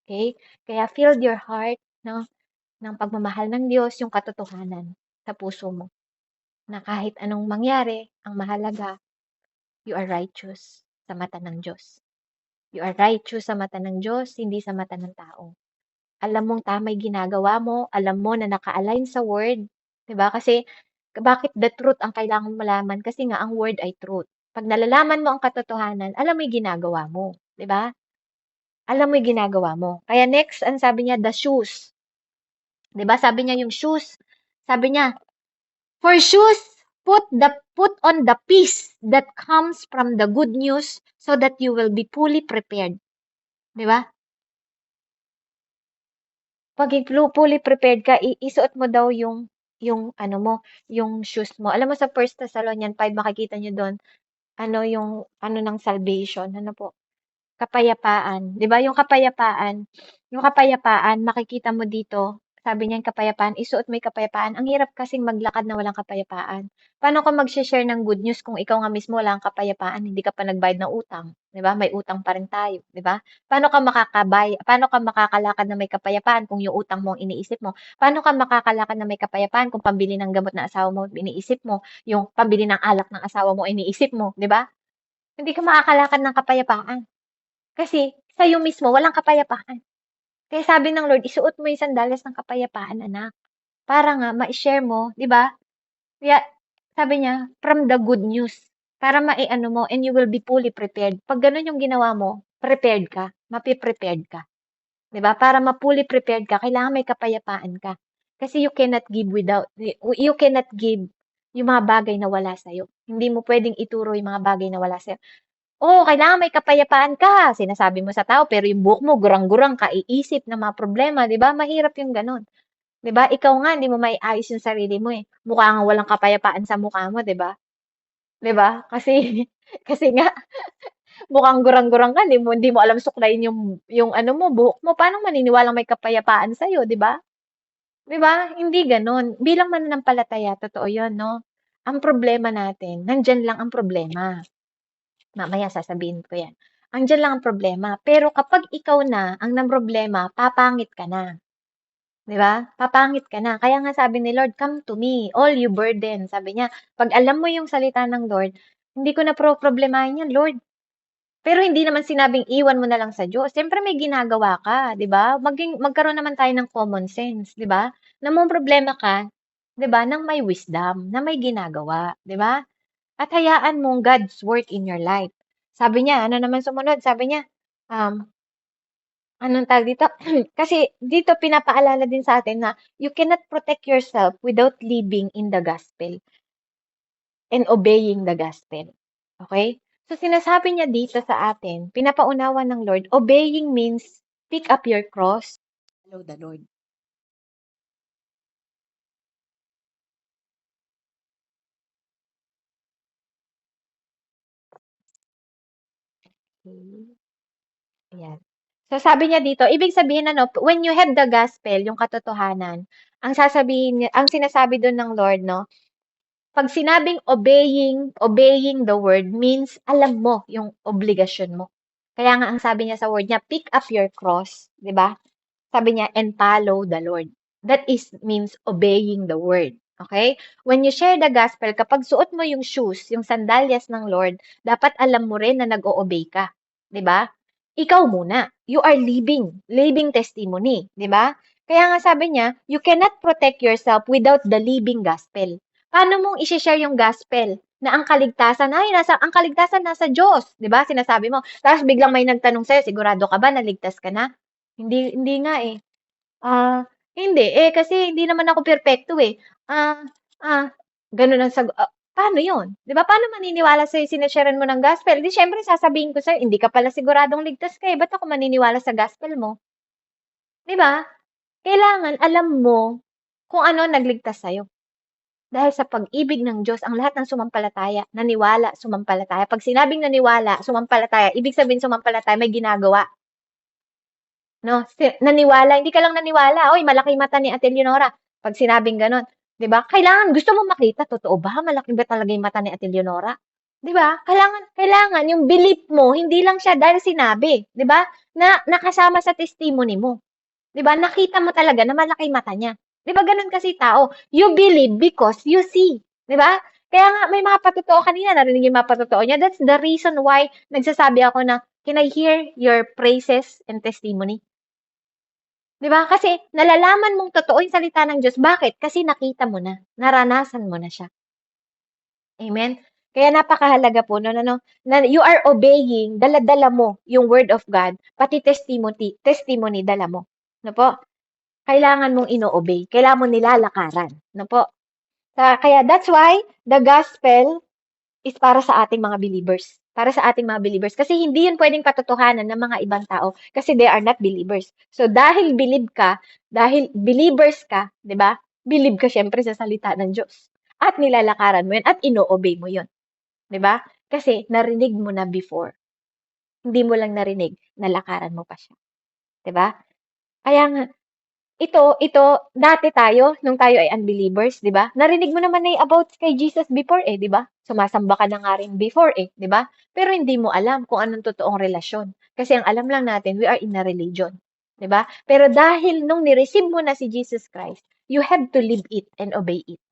okay? Kaya fill your heart, 'no, ng pagmamahal ng Diyos, yung katotohanan sa puso mo na kahit anong mangyari, ang mahalaga, you are righteous sa mata ng Diyos. You are righteous sa mata ng Diyos, hindi sa mata ng tao. Alam mong tama yung ginagawa mo, alam mo na naka-align sa word, 'di ba? Kasi bakit the truth ang kailangan mo malaman? Kasi nga ang word ay truth. Pag nalalaman mo ang katotohanan, alam mo yung ginagawa mo, 'di ba? Alam mo yung ginagawa mo. Kaya next, ang sabi niya, the shoes. 'Di ba? Sabi niya yung shoes. Sabi niya, for shoes, put on the peace that comes from the good news so that you will be fully prepared. 'Di ba? Pag fully prepared ka, isuot mo daw yung ano mo, yung shoes mo. Alam mo sa First Thessalonians 5 makikita niyo do'n, ano yung ano ng salvation, ano po, kapayapaan. 'Di ba yung kapayapaan makikita mo dito, sabi niya yung kapayapaan, isuot mo yung kapayapaan. Ang hirap kasing maglakad na walang kapayapaan. Paano ka mag-she-share ng good news kung ikaw nga mismo wala kang kapayapaan, hindi ka pa nagbayad ng utang, 'di ba? May utang pa rin tayo, 'di ba? Paano ka makakalakad na may kapayapaan kung yung utang mo ang iniisip mo? Paano ka makakalakad na may kapayapaan kung pambili ng gamot ng asawa mo iniisip mo, yung pambili ng alak ng asawa mo iniisip mo, 'di ba? Hindi ka makakalakad ng kapayapaan. Kasi sa'yo mismo walang kapayapaan. Kaya sabi ng Lord, isuot mo yung sandalyas ng kapayapaan, anak. Para nga ma-share mo, 'di ba? Kaya sabi niya, from the good news. Para mai-ano mo and you will be fully prepared. Pag gano'n yung ginawa mo, prepared ka, mape-prepared ka. 'Di ba? Para ma-fully prepared ka, kailangan may kapayapaan ka. Kasi you cannot give yung mga bagay na wala sa'yo. Hindi mo pwedeng ituro yung mga bagay na wala sa'yo. Oo, kailangan may kapayapaan ka. Sinasabi mo sa tao, pero yung buhok mo, gurang-gurang ka, iisip ng mga problema, di ba? Mahirap yung ganun. Di ba? Ikaw nga, hindi mo maiayos yung sarili mo eh. Mukha nga walang kapayapaan sa mukha mo, di ba? Di ba? Kasi, kasi nga, mukhang gurang-gurang ka, hindi mo alam suklayin yung ano mo, buhok mo. Paano maniniwalang may kapayapaan sa'yo, di ba? Di ba? Hindi ganun. Bilang mananampalataya, totoo yun, no? Ang problema natin, nandyan lang ang problema. Mamaya sasabihin ko 'yan. Andiyan lang ang problema. Pero kapag ikaw na ang namroblema, papangit ka na, 'di ba? Papangit ka na. Kaya nga sabi ni Lord, "Come to me, all you burden." Sabi niya, 'pag alam mo yung salita ng Lord, hindi ko na problemahin 'yan, Lord. Pero hindi naman sinabing iwan mo na lang sa Diyos. Siyempre may ginagawa ka, 'di ba? Magkaroon naman tayo ng common sense, 'di ba? Namomroblema ka, 'di ba, ng may wisdom, na may ginagawa, 'di ba? At hayaan mong God's work in your life. Sabi niya, ano naman sumunod? Sabi niya, um, anong tawag dito? Kasi dito pinapaalala din sa atin na you cannot protect yourself without living in the gospel and obeying the gospel. Okay? So sinasabi niya dito sa atin, pinapaunawa ng Lord, obeying means pick up your cross, follow the Lord. Okay. Ayan. So sabi niya dito, ibig sabihin ano, when you have the gospel, yung katotohanan, ang sinasabi doon ng Lord, no, pag sinabing obeying the word means alam mo yung obligasyon mo. Kaya nga ang sabi niya sa word niya, pick up your cross, 'di ba? Sabi niya, and follow the Lord. That is means obeying the word. Okay? When you share the gospel, kapag suot mo yung shoes, yung sandalyas ng Lord, dapat alam mo rin na nag-o-obey ka. 'Di ba? Ikaw muna. You are living testimony. 'Di ba? Kaya nga sabi niya, you cannot protect yourself without the living gospel. Paano mong i-share yung gospel na ang kaligtasan nasa Diyos, 'di ba? Sinasabi mo. Tapos biglang may nagtanong sa'yo, sigurado ka ba naligtas ka na? Hindi nga, eh. Ah, hindi, eh, kasi hindi naman ako perpekto, eh. Ah, ah, gano'n ang paano 'yun? 'Di ba, paano maniniwala sa'yo mo ng gospel? 'Di siyempre sasabihin ko sa'yo, hindi ka pala siguradong ligtas ka, eh, ba't ako maniniwala sa gospel mo? 'Di ba? Kailangan alam mo kung ano nagligtas sa'yo. Dahil sa pag-ibig ng Diyos, ang lahat ng sumampalataya, naniwala, sumampalataya. Pag sinabing naniwala, sumampalataya, ibig sabihin sumampalataya, may ginagawa. No? Naniwala, hindi ka lang naniwala. Oy, malaki mata ni Ate Leonora. Pag sinabing ganon, 'di ba? Kailangan gusto mo makita, totoo ba? Malaki ba talaga yung mata ni Ate Leonora? 'Di ba? Kailangan yung belief mo, hindi lang siya dahil sinabi, 'di ba? Na nakasama sa testimony mo. 'Di ba? Nakita mo talaga na malaki mata niya. 'Di ba ganun kasi tao? You believe because you see. 'Di ba? Kaya nga may mga patotoo kanina, narinig yung mga patotoo niya. That's the reason why nagsasabi ako na, can I hear your praises and testimony? 'Di ba? Kasi nalalaman mong totoo yung salita ng Diyos. Bakit? Kasi nakita mo na, naranasan mo na siya. Amen? Kaya napakahalaga po no, na you are obeying, dala-dala mo yung word of God, pati testimony dala mo. No po? Kailangan mong ino-obey. Kailangan mo nilalakaran. No po? Kaya that's why the gospel is para sa ating mga believers. Para sa ating mga believers. Kasi hindi yun pwedeng patotohanan ng mga ibang tao kasi they are not believers. So dahil believe ka, dahil believers ka, 'di ba? Believe ka syempre sa salita ng Diyos. At nilalakaran mo yun at ino-obey mo yun. 'Di ba? Kasi narinig mo na before. Hindi mo lang narinig, nalakaran mo pa siya. 'Di ba? Kaya nga, ito, dati tayo, nung tayo ay unbelievers, di ba? Narinig mo naman na about kay Jesus before eh, di ba? Sumasamba ka na nga rin before eh, di ba? Pero hindi mo alam kung anong totoong relasyon. Kasi ang alam lang natin, we are in a religion. Di ba? Pero dahil nung nireceive mo na si Jesus Christ, you have to live it and obey it.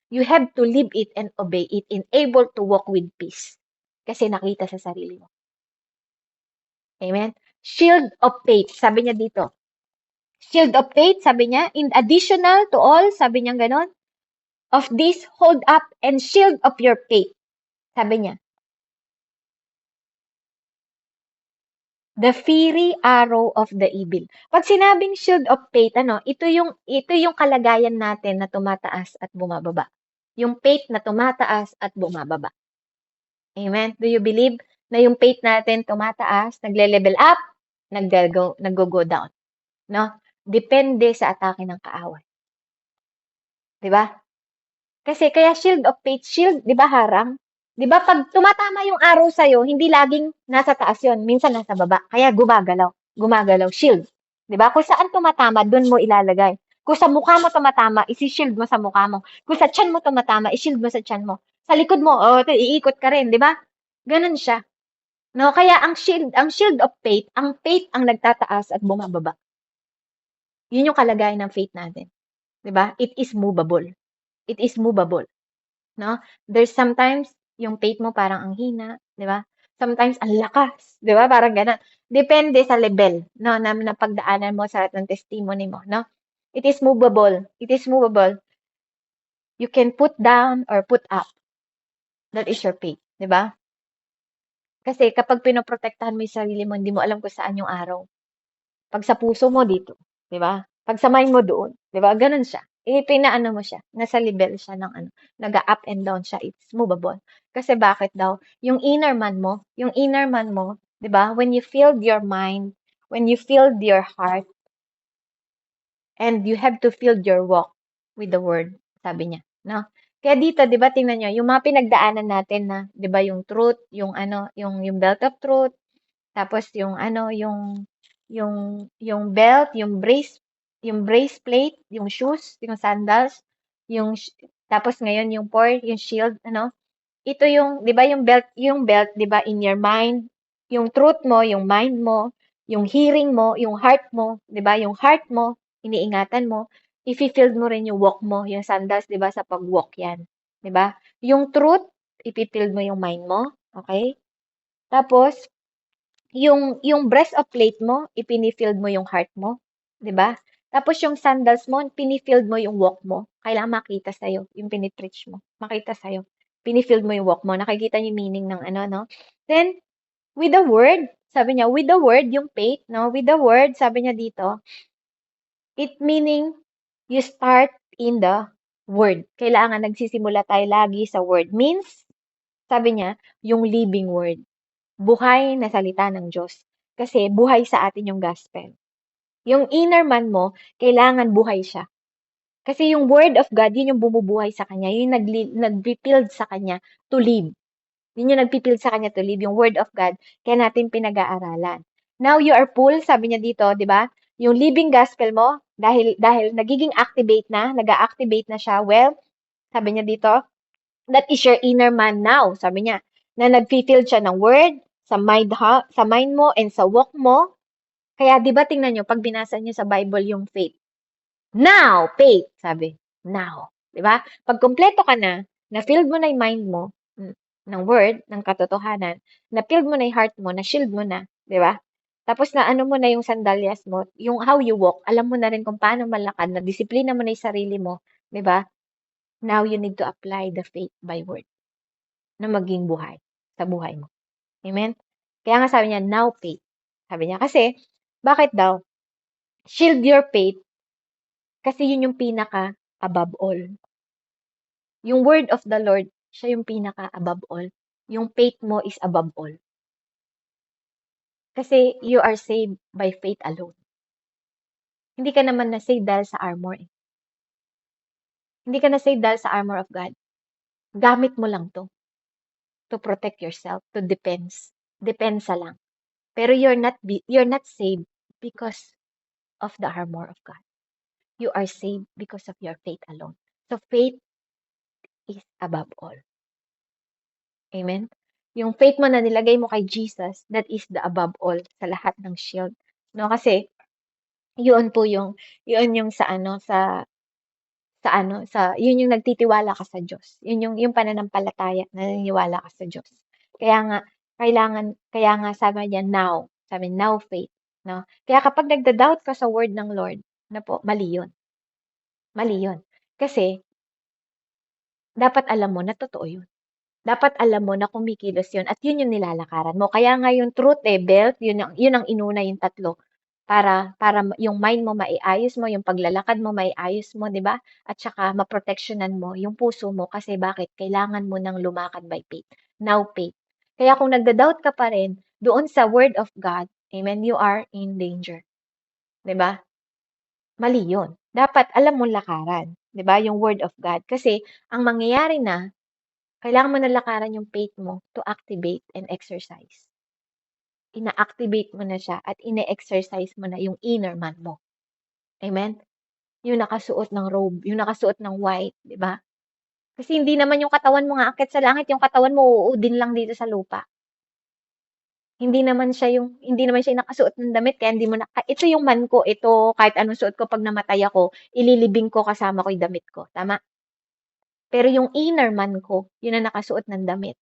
You have to live it and obey it and able to walk with peace. Kasi nakita sa sarili mo. Amen? Shield of faith, sabi niya dito. Shield of faith, sabi niya, in additional to all, sabi niya ganon, of this, hold up and shield of your faith. Sabi niya, the fiery arrow of the evil. Pag sinabing shield of faith, ito yung kalagayan natin na tumataas at bumababa. Yung faith na tumataas at bumababa. Amen? Do you believe na yung faith natin tumataas, nagle-level up, nag-go down? No? Depende sa atake ng kaaway. 'Di ba? Kasi kaya shield of faith, shield, 'di ba harang? 'Di ba pag tumatama yung arrow sa'yo, hindi laging nasa taas yon, minsan nasa baba. Kaya gumagalaw, shield. 'Di ba? Kung saan tumatama, doon mo ilalagay. Kung sa mukha mo tumatama, isi-shield mo sa mukha mo. Kung sa tiyan mo tumatama, i-shield mo sa tiyan mo. Sa likod mo, iikot ka rin, 'di ba? Ganun siya. No, kaya ang shield of faith, ang faith ang nagtataas at bumababa. Yun yung kalagayan ng faith natin. 'Di ba? It is movable. It is movable. No? There's sometimes yung faith mo parang ang hina, 'di ba? Sometimes ang lakas, 'di ba? Parang gano'n. Depende sa level, no, na pagdaanan mo sa ng testimony mo, no? It is movable. It is movable. You can put down or put up. That is your faith, 'di ba? Kasi kapag pinoprotektahan mo yung sarili mo, hindi mo alam kung saan yung araw. Pag sa puso mo dito, 'di ba? Pag sa mind mo doon, 'di ba? Gano'n siya. Pinaano mo siya, nasa level siya ng ano, nag-up and down siya, it's movable. Kasi bakit daw? Yung inner man mo, 'di ba? When you filled your mind, when you filled your heart, and you have to fill your walk with the word, sabi niya, no? Kaya dito, 'di ba, tingnan niyo, yung mga pinagdaanan natin na, 'di ba, yung truth, yung ano, yung belt of truth, tapos yung ano, yung belt, yung braceplate, yung shoes, yung sandals, tapos ngayon yung shield, ano? Ito yung, 'di ba, yung belt, 'di ba, in your mind, yung truth mo, yung mind mo, yung hearing mo, yung heart mo, 'di ba? Yung heart mo, iniingatan mo, ifi-filled mo rin yung walk mo, yung sandals, 'di ba, sa pag-walk 'yan, 'di ba? Yung truth, ipi-filled mo yung mind mo, okay? Tapos yung breastplate mo, ipini-filled mo yung heart mo, 'di ba? Tapos yung sandals mo, pini-filled mo yung walk mo. Kailangan makita sa'yo, yung pini-preach mo, makita sa'yo. Pini-filled mo yung walk mo. Nakikita niyo yung meaning ng ano, no? Then, with the word, sabi niya, with the word, yung faith, no? With the word, sabi niya dito, it meaning you start in the word. Kailangan nagsisimula tayo lagi sa word. Means, sabi niya, yung living word. Buhay na salita ng Diyos. Kasi buhay sa atin yung gospel. Yung inner man mo, kailangan buhay siya. Kasi yung word of God, yun yung bumubuhay sa kanya, yun yung nag-rebuild sa kanya to live. Yun yung nagpipild sa kanya to live, yung word of God, kaya natin pinag-aaralan. Now you are full, sabi niya dito, di ba? Yung living gospel mo, dahil nagiging activate na, nag-activate na siya, well, sabi niya dito, that is your inner man now, sabi niya, na nag-fill siya ng word, sa mind mo and sa walk mo. Kaya di ba tingnan niyo, pag binasa niyo sa Bible yung faith, now, faith, sabi. Now. Di ba? Pag kumpleto ka na-filled mo na yung mind mo ng word, ng katotohanan, na-filled mo na yung heart mo, na-shield mo na, di ba? Tapos na ano mo na yung sandalyas mo, yung how you walk, alam mo na rin kung paano malakad, na disiplina mo na yung sarili mo, di ba? Now you need to apply the faith by word na maging buhay sa buhay mo. Amen? Kaya nga sabi niya, now faith. Sabi niya, kasi, bakit daw? Shield your faith kasi yun yung pinaka above all. Yung word of the Lord, siya yung pinaka above all. Yung faith mo is above all. Kasi you are saved by faith alone. Hindi ka naman na-save dahil sa armor eh. Hindi ka na-save dahil sa armor of God. Gamit mo lang to protect yourself, to defense. Depensa lang. Pero you're not saved because of the armor of God. You are saved because of your faith alone. So faith is above all. Amen? Yung faith mo na nilagay mo kay Jesus, that is the above all sa lahat ng shield. No, kasi yun po yun yung yun yung nagtitiwala ka sa Diyos. Yun yung pananampalataya na naniniwala ka sa Diyos. Kaya nga kaya nga sabi now faith, no? Kaya kapag nagda-doubt ka sa word ng Lord, na po, mali yun. Mali yun. Kasi dapat alam mo na totoo yun. Dapat alam mo na kumikilos yun at yun yung nilalakaran mo. Kaya nga yung truth belt, yun ang inuna yung tatlo. Para yung mind mo maiayos mo, yung paglalakad mo maiayos mo, di ba? At saka maproteksyonan mo yung puso mo kasi bakit? Kailangan mo nang lumakad by faith. Now faith. Kaya kung nagda-doubt ka pa rin, doon sa word of God, amen, you are in danger. Di ba? Mali yun. Dapat alam mo lakaran. Di ba? Yung word of God. Kasi ang mangyayari na, kailangan mo na lakaran yung faith mo to activate and exercise. Ina-activate mo na siya at ine-exercise mo na yung inner man mo. Amen? Yung nakasuot ng robe, yung nakasuot ng white, di ba? Kasi hindi naman yung katawan mo nga akit sa langit, yung katawan mo uudin lang dito sa lupa. Hindi naman siya yung nakasuot ng damit, kaya hindi mo na, ito yung man ko, ito, kahit anong suot ko, pag namatay ako, ililibing ko kasama ko yung damit ko. Tama? Pero yung inner man ko, yun ang nakasuot ng damit.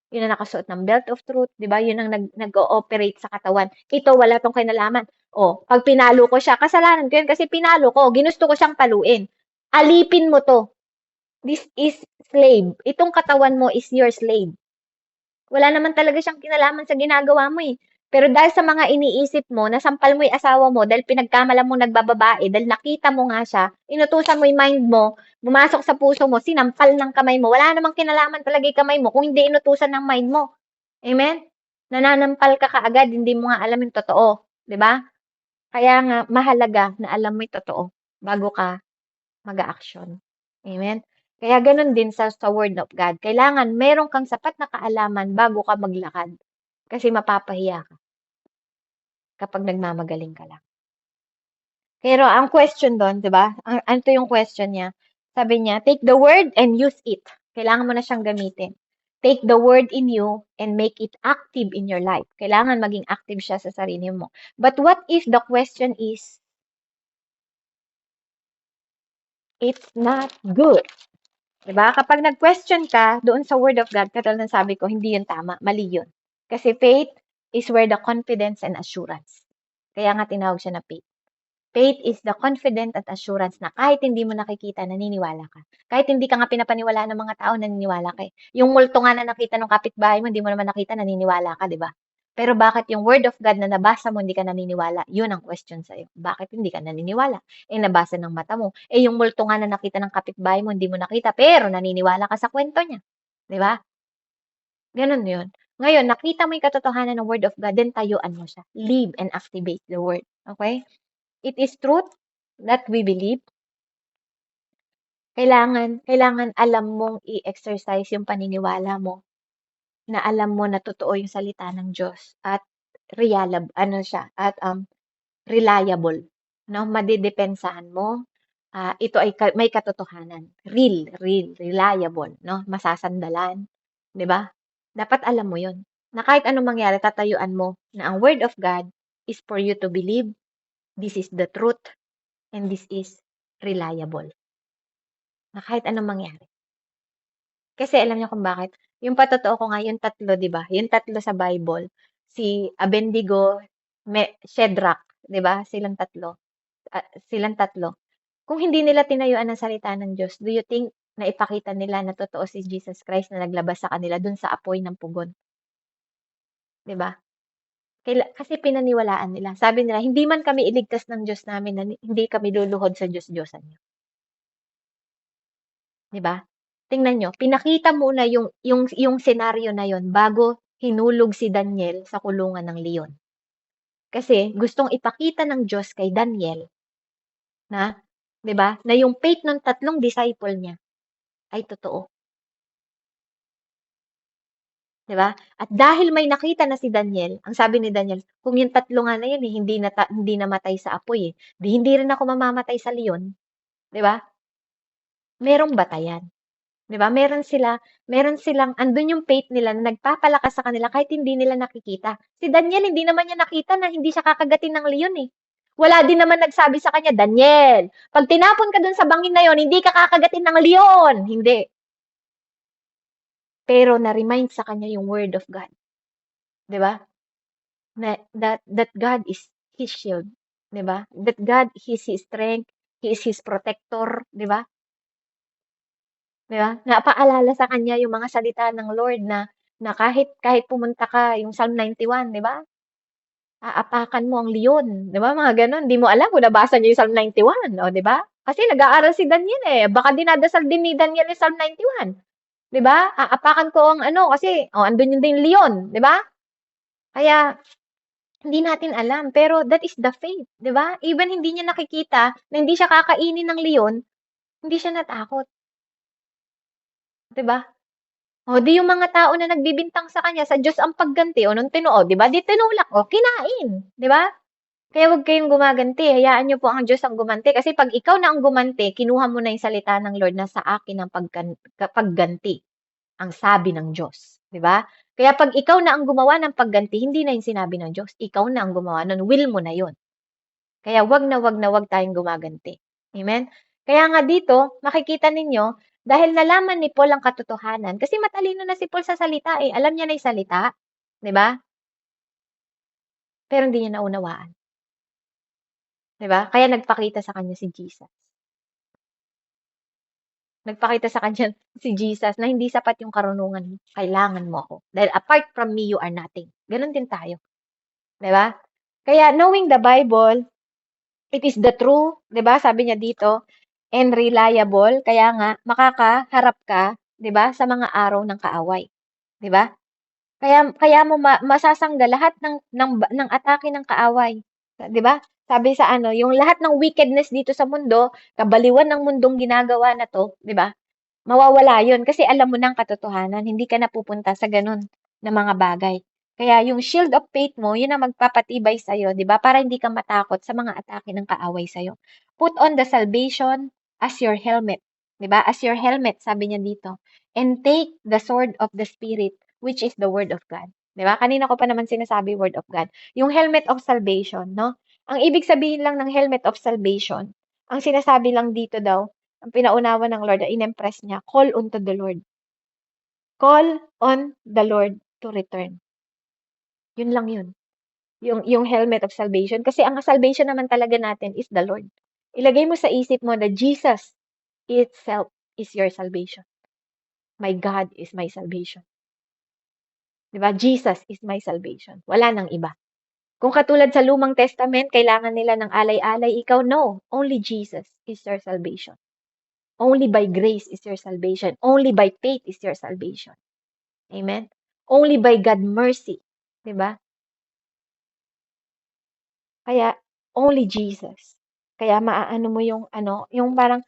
Yun ang nakasuot ng belt of truth, di ba? Yun ang nag-ooperate sa katawan. Ito, wala tong kinalaman. O, pag pinalo ko siya, kasalanan ko yun kasi pinalo ko. Ginusto ko siyang paluin. Alipin mo to. This is slave. Itong katawan mo is your slave. Wala naman talaga siyang kinalaman sa ginagawa mo eh. Pero dahil sa mga iniisip mo, nasampal mo yung asawa mo dahil pinagkamalan mo nagbababae, dahil nakita mo nga siya, inutusan mo yung mind mo, bumasok sa puso mo, sinampal ng kamay mo. Wala namang kinalaman talaga yung kamay mo kung hindi inutusan ng mind mo. Amen? Nananampal ka kaagad, hindi mo nga alam yung totoo. 'Di ba? Kaya nga, mahalaga na alam mo yung totoo bago ka mag-aaksyon. Amen? Kaya ganun din sa Word of God. Kailangan meron kang sapat na kaalaman bago ka maglakad. Kasi mapapahiya ka kapag nagmamagaling ka lang. Pero ang question doon, di ba? Ano yung question niya? Sabi niya, take the word and use it. Kailangan mo na siyang gamitin. Take the word in you and make it active in your life. Kailangan maging active siya sa sarili mo. But what if the question is, it's not good? Diba? Kapag nag-question ka doon sa Word of God, katulad ng sabi ko, hindi yun tama. Mali yun. Kasi faith is where the confidence and assurance. Kaya nga tinawag siya na faith. Faith is the confidence at assurance na kahit hindi mo nakikita, naniniwala ka. Kahit hindi ka nga pinapaniwalaan ng mga tao, naniniwala ka. Yung multo nga na nakita ng kapitbahay mo, hindi mo naman nakita, naniniwala ka, di ba? Pero bakit yung word of God na nabasa mo, hindi ka naniniwala? Yun ang question sa'yo. Bakit hindi ka naniniwala? Nabasa ng mata mo. Yung multo nga na nakita ng kapitbahay mo, hindi mo nakita, pero naniniwala ka sa kwento niya. Di ba? Ganun yun. Ngayon, nakita mo yung katotohanan ng word of God, then tayuan mo siya. Live and activate the word. Okay? It is truth that we believe. Kailangan alam mong i-exercise yung paniniwala mo, na alam mo na totoo yung salita ng Diyos at ano siya, at reliable, 'no? Madidepensahan mo, ito ay may katotohanan, real, reliable, 'no? Masasandalan, 'di ba? Dapat alam mo 'yun, na kahit anong mangyari tatayuan mo na ang word of God is for you to believe, this is the truth, and this is reliable, na kahit anong mangyari. Kasi alam niyo kung bakit? Yung patotoo ko nga yung tatlo, 'di ba? Yung tatlo sa Bible, si Abednego, Shadrach, 'di ba? Silang tatlo. Kung hindi nila tinayuan ang salita ng Diyos, do you think na ipakita nila na totoo si Jesus Christ na naglabas sa kanila dun sa apoy ng pugon, 'di ba? Kasi pinaniwalaan nila. Sabi nila, hindi man kami iligtas ng Diyos namin na hindi kami luluhod sa Diyos-Diyosan niyo, 'di ba? Tingnan niyo, pinakita muna yung senaryo na yon bago hinulog si Daniel sa kulungan ng leon. Kasi gustong ipakita ng Diyos kay Daniel na, 'di ba, na yung faith ng tatlong disciple niya ay totoo, 'di ba? At dahil may nakita na si Daniel, ang sabi ni Daniel, kung yung tatlo nga na yun eh, hindi namatay sa apoy eh, di hindi rin ako mamamatay sa leon, 'di ba? Merong batayan. 'Di ba? Meron silang andun yung faith nila na nagpapalakas sa kanila kahit hindi nila nakikita. Si Daniel hindi naman niya nakita na hindi siya kakagatin ng leon, eh. Wala din naman nagsabi sa kanya, "Daniel, 'pag tinapon ka dun sa bangin na yon, hindi ka kakagatin ng leon." Hindi. Pero na-remind sa kanya yung word of God, 'di ba? That God is his shield, 'di ba? That God is his strength, he is his protector, 'di ba? 'Di ba? Napaalala sa kanya yung mga salita ng Lord na kahit pumunta ka yung Psalm 91, 'di ba? Aapakan mo ang leon, 'di ba? Mga gano'n. Di mo alam kung nabasa niya yung Psalm 91, o 'di ba? Kasi nag-aaral si Daniel eh. Baka dinadasal din ni Daniel yung Psalm 91, 'di ba? Aapakan ko ang ano kasi andun yung din leon, 'di ba? Kaya hindi natin alam, pero that is the faith, 'di ba? Even hindi niya nakikita na hindi siya kakainin ng leon, hindi siya natakot, 'di ba? O, di yung mga tao na nagbibintang sa kanya, sa Diyos ang pagganti, o nung di ba? Di tinulak, o, kinain, di ba? Kaya huwag kayong gumaganti. Hayaan niyo po ang Diyos ang gumanti. Kasi pag ikaw na ang gumanti, kinuha mo na yung salita ng Lord na sa akin ang pagganti, ang sabi ng Diyos. Di ba? Kaya pag ikaw na ang gumawa ng pagganti, hindi na yung sinabi ng Diyos. Ikaw na ang gumawa nun. Will mo na yun. Kaya wag tayong gumaganti. Amen? Kaya nga dito, makikita ninyo, dahil nalaman ni Paul ang katotohanan, kasi matalino na si Paul sa salita eh. Alam niya na yung salita. 'Di ba? Pero hindi niya naunawaan. 'Di ba? Kaya nagpakita sa kanya si Jesus. Nagpakita sa kanya si Jesus na hindi sapat yung karunungan mo. Kailangan mo ako. Dahil apart from me, you are nothing. Ganon din tayo. 'Di ba? Kaya knowing the Bible, it is the true, 'di ba? Sabi niya dito, and reliable, kaya nga makakaharap ka, 'di ba, sa mga araw ng kaaway, 'di ba? Kaya kaya mo masasangga lahat ng atake ng kaaway, 'di ba? Sabi sa ano, yung lahat ng wickedness dito sa mundo, kabaliwan ng mundong ginagawa na 'to, 'di ba? Mawawala 'yun kasi alam mo ng katotohanan, hindi ka na pupunta sa gano'n na mga bagay. Kaya yung shield of faith mo, 'yun ang magpapatibay sa'yo, 'di ba? Para hindi ka matakot sa mga atake ng kaaway sa'yo. Put on the salvation as your helmet, 'di ba? As your helmet, sabi niya dito. And take the sword of the Spirit, which is the word of God. 'Di ba? Kanina ko pa naman sinasabi word of God. Yung helmet of salvation, no? Ang ibig sabihin lang ng helmet of salvation, ang sinasabi lang dito daw, ang pinaunawa ng Lord, in-impress niya, call unto the Lord. Call on the Lord to return. Yun lang yun. Yung helmet of salvation. Kasi ang salvation naman talaga natin is the Lord. Ilagay mo sa isip mo na Jesus itself is your salvation. My God is my salvation. Diba? Jesus is my salvation. Wala nang iba. Kung katulad sa Lumang Testament, kailangan nila ng alay-alay, ikaw, no. Only Jesus is your salvation. Only by grace is your salvation. Only by faith is your salvation. Amen? Only by God mercy. 'Di ba? Kaya, only Jesus. Kaya maaano mo yung ano, yung parang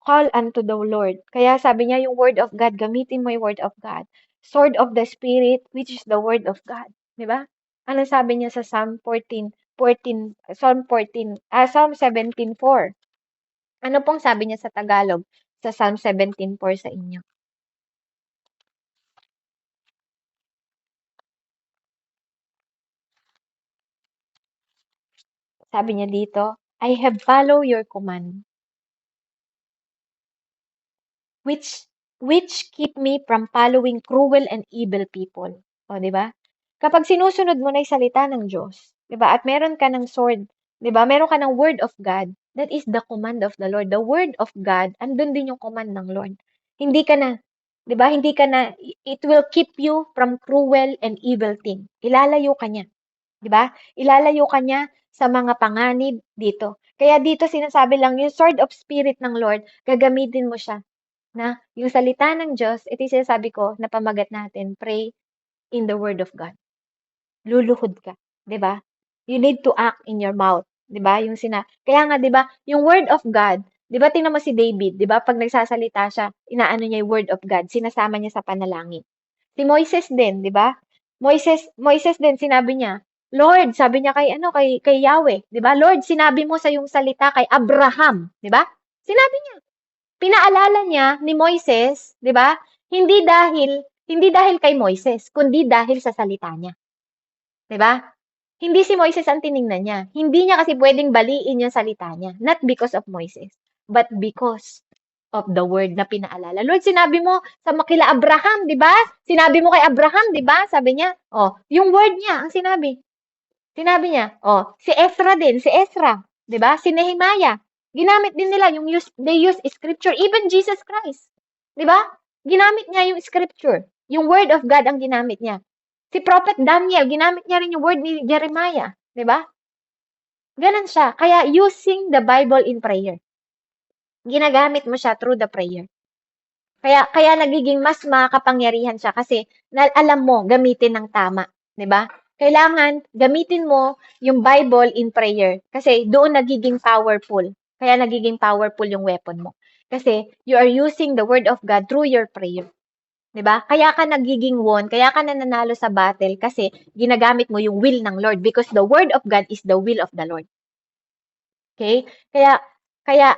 call unto the Lord. Kaya sabi niya yung word of God, gamitin mo yung word of God. Sword of the Spirit, which is the word of God. Di ba? Ano sabi niya sa Psalm 17:4? Ano pong sabi niya sa Tagalog sa Psalm 17:4 sa inyo? Sabi niya dito, I have followed your command, which which keep me from following cruel and evil people. O, di ba? Kapag sinusunod mo na yung salita ng Diyos, di ba? At meron ka ng sword, di ba? Meron ka ng word of God, that is the command of the Lord. The word of God, andun din yung command ng Lord. Hindi ka na, di ba? Hindi ka na, it will keep you from cruel and evil thing. Ilalayo ka niya. 'Di ba? Ilalayo ka niya sa mga panganib dito. Kaya dito sinasabi lang yung sword of spirit ng Lord, gagamitin mo siya na yung salita ng Diyos, ito yung sinasabi ko na pamagat natin, pray in the word of God. Luluhod ka, 'di ba? You need to act in your mouth, 'di ba? Kaya nga 'di ba, yung word of God, 'di ba tingnan mo si David, 'di ba? Pag nagsasalita siya, inaano niya yung word of God, sinasama niya sa panalangin. Si Moises din, 'di ba? Moises din sinabi niya, Lord, sabi niya kay Yahweh, 'di ba? Lord, sinabi mo sa yung salita kay Abraham, 'di ba? Sinabi niya, pinaalala niya ni Moises, 'di ba? Hindi dahil kay Moises, kundi dahil sa salita niya, 'di ba? Hindi si Moises ang tiningnan niya. Hindi niya kasi pwedeng baliin yung salita niya. Not because of Moises, but because of the word na pinaalala. Lord, sinabi mo sa kila Abraham, di ba? Sinabi mo kay Abraham, di ba? Sabi niya, oh, yung word niya ang sinabi. Sinabi niya, oh, si Ezra din, si Ezra, di ba? Si Nehemiah. Ginamit din nila they use scripture, even Jesus Christ. Di ba? Ginamit niya yung scripture. Yung word of God ang ginamit niya. Si Prophet Daniel, ginamit niya rin yung word ni Jeremiah. Di ba? Ganun siya. Kaya using the Bible in prayer. Ginagamit mo siya through the prayer. Kaya nagiging mas makapangyarihan siya kasi alam mo gamitin ng tama, 'di ba? Kailangan gamitin mo yung Bible in prayer kasi doon nagiging powerful. Kaya nagiging powerful yung weapon mo. Kasi you are using the word of God through your prayer. 'Di ba? Kaya ka nagiging won, kaya ka nananalo sa battle kasi ginagamit mo yung will ng Lord because the word of God is the will of the Lord. Okay? Kaya kaya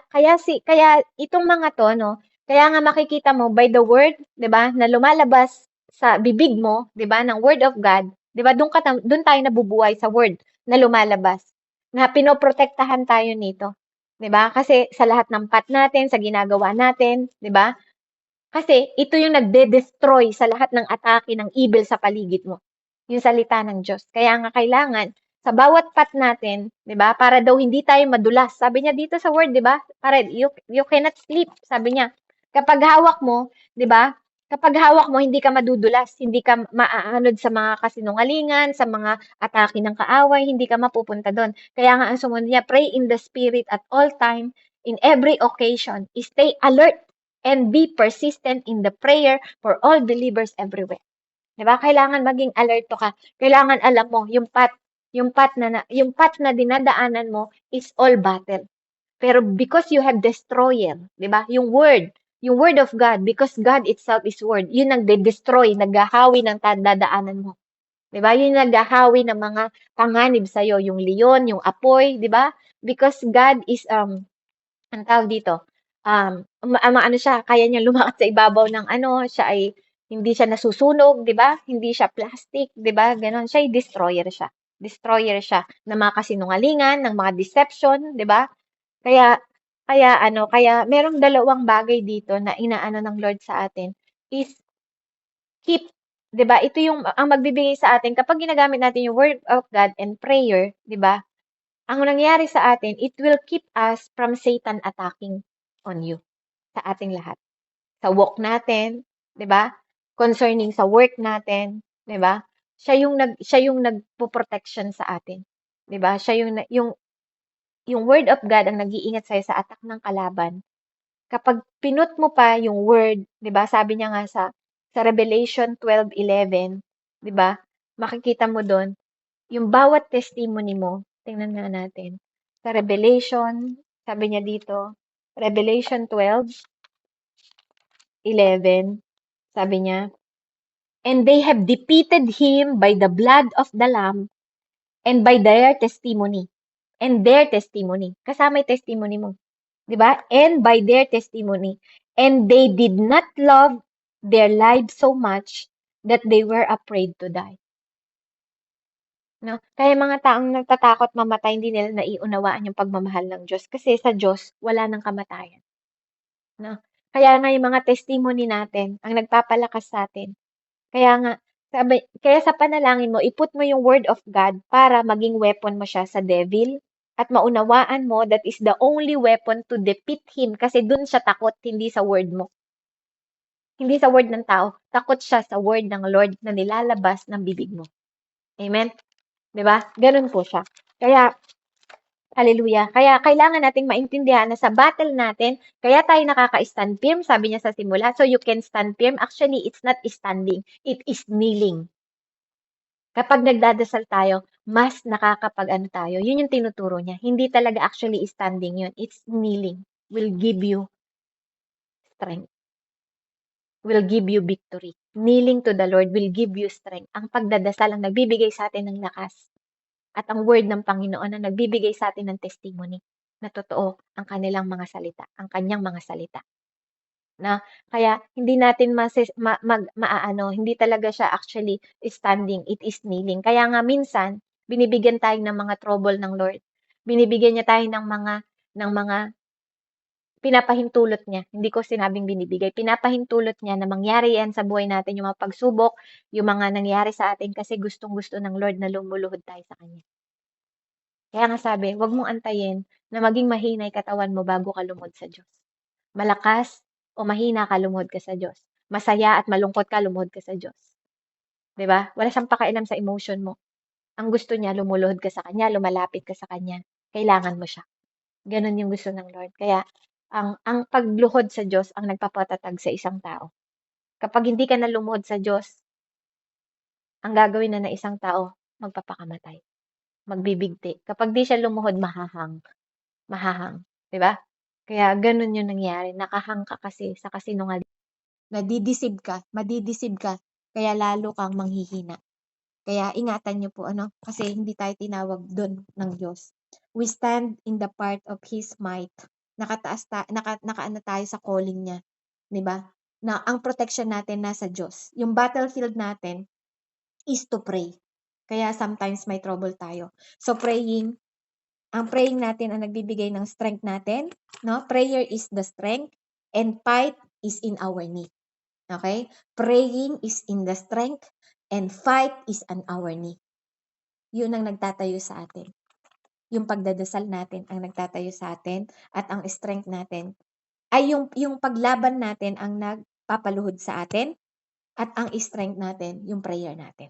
itong mga 'to 'no, kaya nga makikita mo by the word, 'di ba, na lumalabas sa bibig mo, 'di ba, ng word of God, 'di ba, dun tayo nabubuhay sa word na lumalabas, na pinoprotektahan tayo nito, 'di ba? Kasi sa lahat ng path natin, sa ginagawa natin, 'di ba? Kasi ito yung nagde-destroy sa lahat ng atake ng evil sa paligid mo, yung salita ng Diyos. Kaya nga kailangan sa bawat path natin, 'di ba? Para daw hindi tayo madulas. Sabi niya dito sa word, 'di ba? Para you cannot sleep, sabi niya. Kapag hawak mo, 'di ba? Kapag hawak mo, hindi ka madudulas, hindi ka maaanod sa mga kasinungalingan, sa mga atake ng kaaway, hindi ka mapupunta doon. Kaya nga ang sumunod niya, pray in the spirit at all time, in every occasion, stay alert and be persistent in the prayer for all believers everywhere. 'Di ba? Kailangan maging alerto ka. Kailangan alam mo yung path na dinadaanan mo is all battle. Pero because you have destroyer, 'di ba? Yung word of God, because God itself is word, yun ang de-destroy, naghahawi ng dadaanan mo. 'Di ba? Yun yung naghahawi ng mga panganib sa iyo, yung leon, yung apoy, 'di ba? Because God is ang tawag dito, maano siya, kaya niyang lumakat sa ibabaw ng ano, siya ay hindi siya nasusunog, 'di ba? Hindi siya plastic, 'di ba? Gano'n, siya ay destroyer siya. Destroyer siya ng mga kasinungalingan, ng mga deception, 'di ba? Kaya kaya merong dalawang bagay dito na inaano ng Lord sa atin is keep, 'di ba? Ito yung ang magbibigay sa atin kapag ginagamit natin yung word of God and prayer, 'di ba? Ang nangyayari sa atin, it will keep us from Satan attacking on you, sa ating lahat. Sa walk natin, 'di ba? Concerning sa work natin, 'di ba? Siya yung nagpo-protection sa atin, 'di ba? Siya yung word of God ang nag-iingat sa'yo sa attack ng kalaban. Kapag pinut mo pa yung word, 'di ba? Sabi niya nga sa Revelation 12:11, 'di ba? Makikita mo doon yung bawat testimony mo, tingnan nga natin. Sa Revelation, sabi niya dito, Revelation 12:11, sabi niya, and they have defeated him by the blood of the Lamb and by their testimony. And their testimony. Kasama yung testimony mo. Di ba? And by their testimony. And they did not love their lives so much that they were afraid to die. No? Kaya mga taong nagtatakot mamatay, hindi nila naiunawaan yung pagmamahal ng Diyos. Kasi sa Diyos, wala nang kamatayan. No? Kaya nga yung mga testimony natin, ang nagpapalakas sa atin. Kaya nga, kaya sa panalangin mo, iput mo yung word of God para maging weapon mo siya sa devil at maunawaan mo that is the only weapon to defeat him kasi dun siya takot, hindi sa word mo. Hindi sa word ng tao. Takot siya sa word ng Lord na nilalabas ng bibig mo. Amen? 'Di ba? Ganun po siya. Kaya, hallelujah. Kaya kailangan nating maintindihan na sa battle natin, kaya tayo nakaka-stand firm, sabi niya sa simula, so you can stand firm. Actually, it's not standing, it is kneeling. Kapag nagdadasal tayo, mas nakakapag-ano tayo. Yun yung tinuturo niya. Hindi talaga actually standing yun. It's kneeling. Will give you strength. Will give you victory. Kneeling to the Lord will give you strength. Ang pagdadasal ang nagbibigay sa atin ng lakas. At ang word ng Panginoon ang nagbibigay sa atin ng testimony na totoo ang kanilang mga salita, ang kanyang mga salita. Na kaya hindi natin maaano, hindi talaga siya actually standing, it is kneeling. Kaya nga minsan binibigyan tayo ng mga trouble ng Lord. Binibigyan niya tayo ng mga pinapahintulot niya. Hindi ko sinabing binibigay. Pinapahintulot niya na mangyari yan sa buhay natin, yung mga pagsubok, yung mga nangyari sa atin kasi gustong-gusto ng Lord na lumuluhod tayo sa Kanya. Kaya nga sabi, huwag mong antayin na maging mahina yung katawan mo bago ka lumuhod sa Diyos. Malakas o mahina ka, lumuhod ka sa Diyos. Masaya at malungkot ka, lumuhod ka sa Diyos. 'Di ba? Wala siyang pakialam sa emotion mo. Ang gusto niya, lumuluhod ka sa Kanya, lumalapit ka sa Kanya. Kailangan mo siya. Ganon yung gusto ng Lord. Kaya, ang pagluhod sa Diyos ang nagpapatatag sa isang tao. Kapag hindi ka na lumuhod sa Diyos, ang gagawin na ng isang tao, magpapakamatay. Magbibigti. Kapag di siya lumuhod, mahahang. Mahahang. 'Di ba? Kaya ganun yung nangyari. Nakahang ka kasi sa kasinungalingan. Madidisib ka, kaya lalo kang manghihina. Kaya ingatan niyo po ano, kasi hindi tayo tinawag doon ng Diyos. We stand in the part of His might. Nakaano tayo sa calling niya, 'di ba? Na ang protection natin nasa Diyos. Yung battlefield natin is to pray. Kaya sometimes may trouble tayo. So ang praying natin ang nagbibigay ng strength natin, no? Prayer is the strength and fight is in our need. Okay? Praying is in the strength and fight is on our knee. Yun ang nagtatayo sa atin. Yung pagdadasal natin ang nagtatayo sa atin at ang strength natin ay yung paglaban natin ang nagpapaluhod sa atin at ang strength natin yung prayer natin.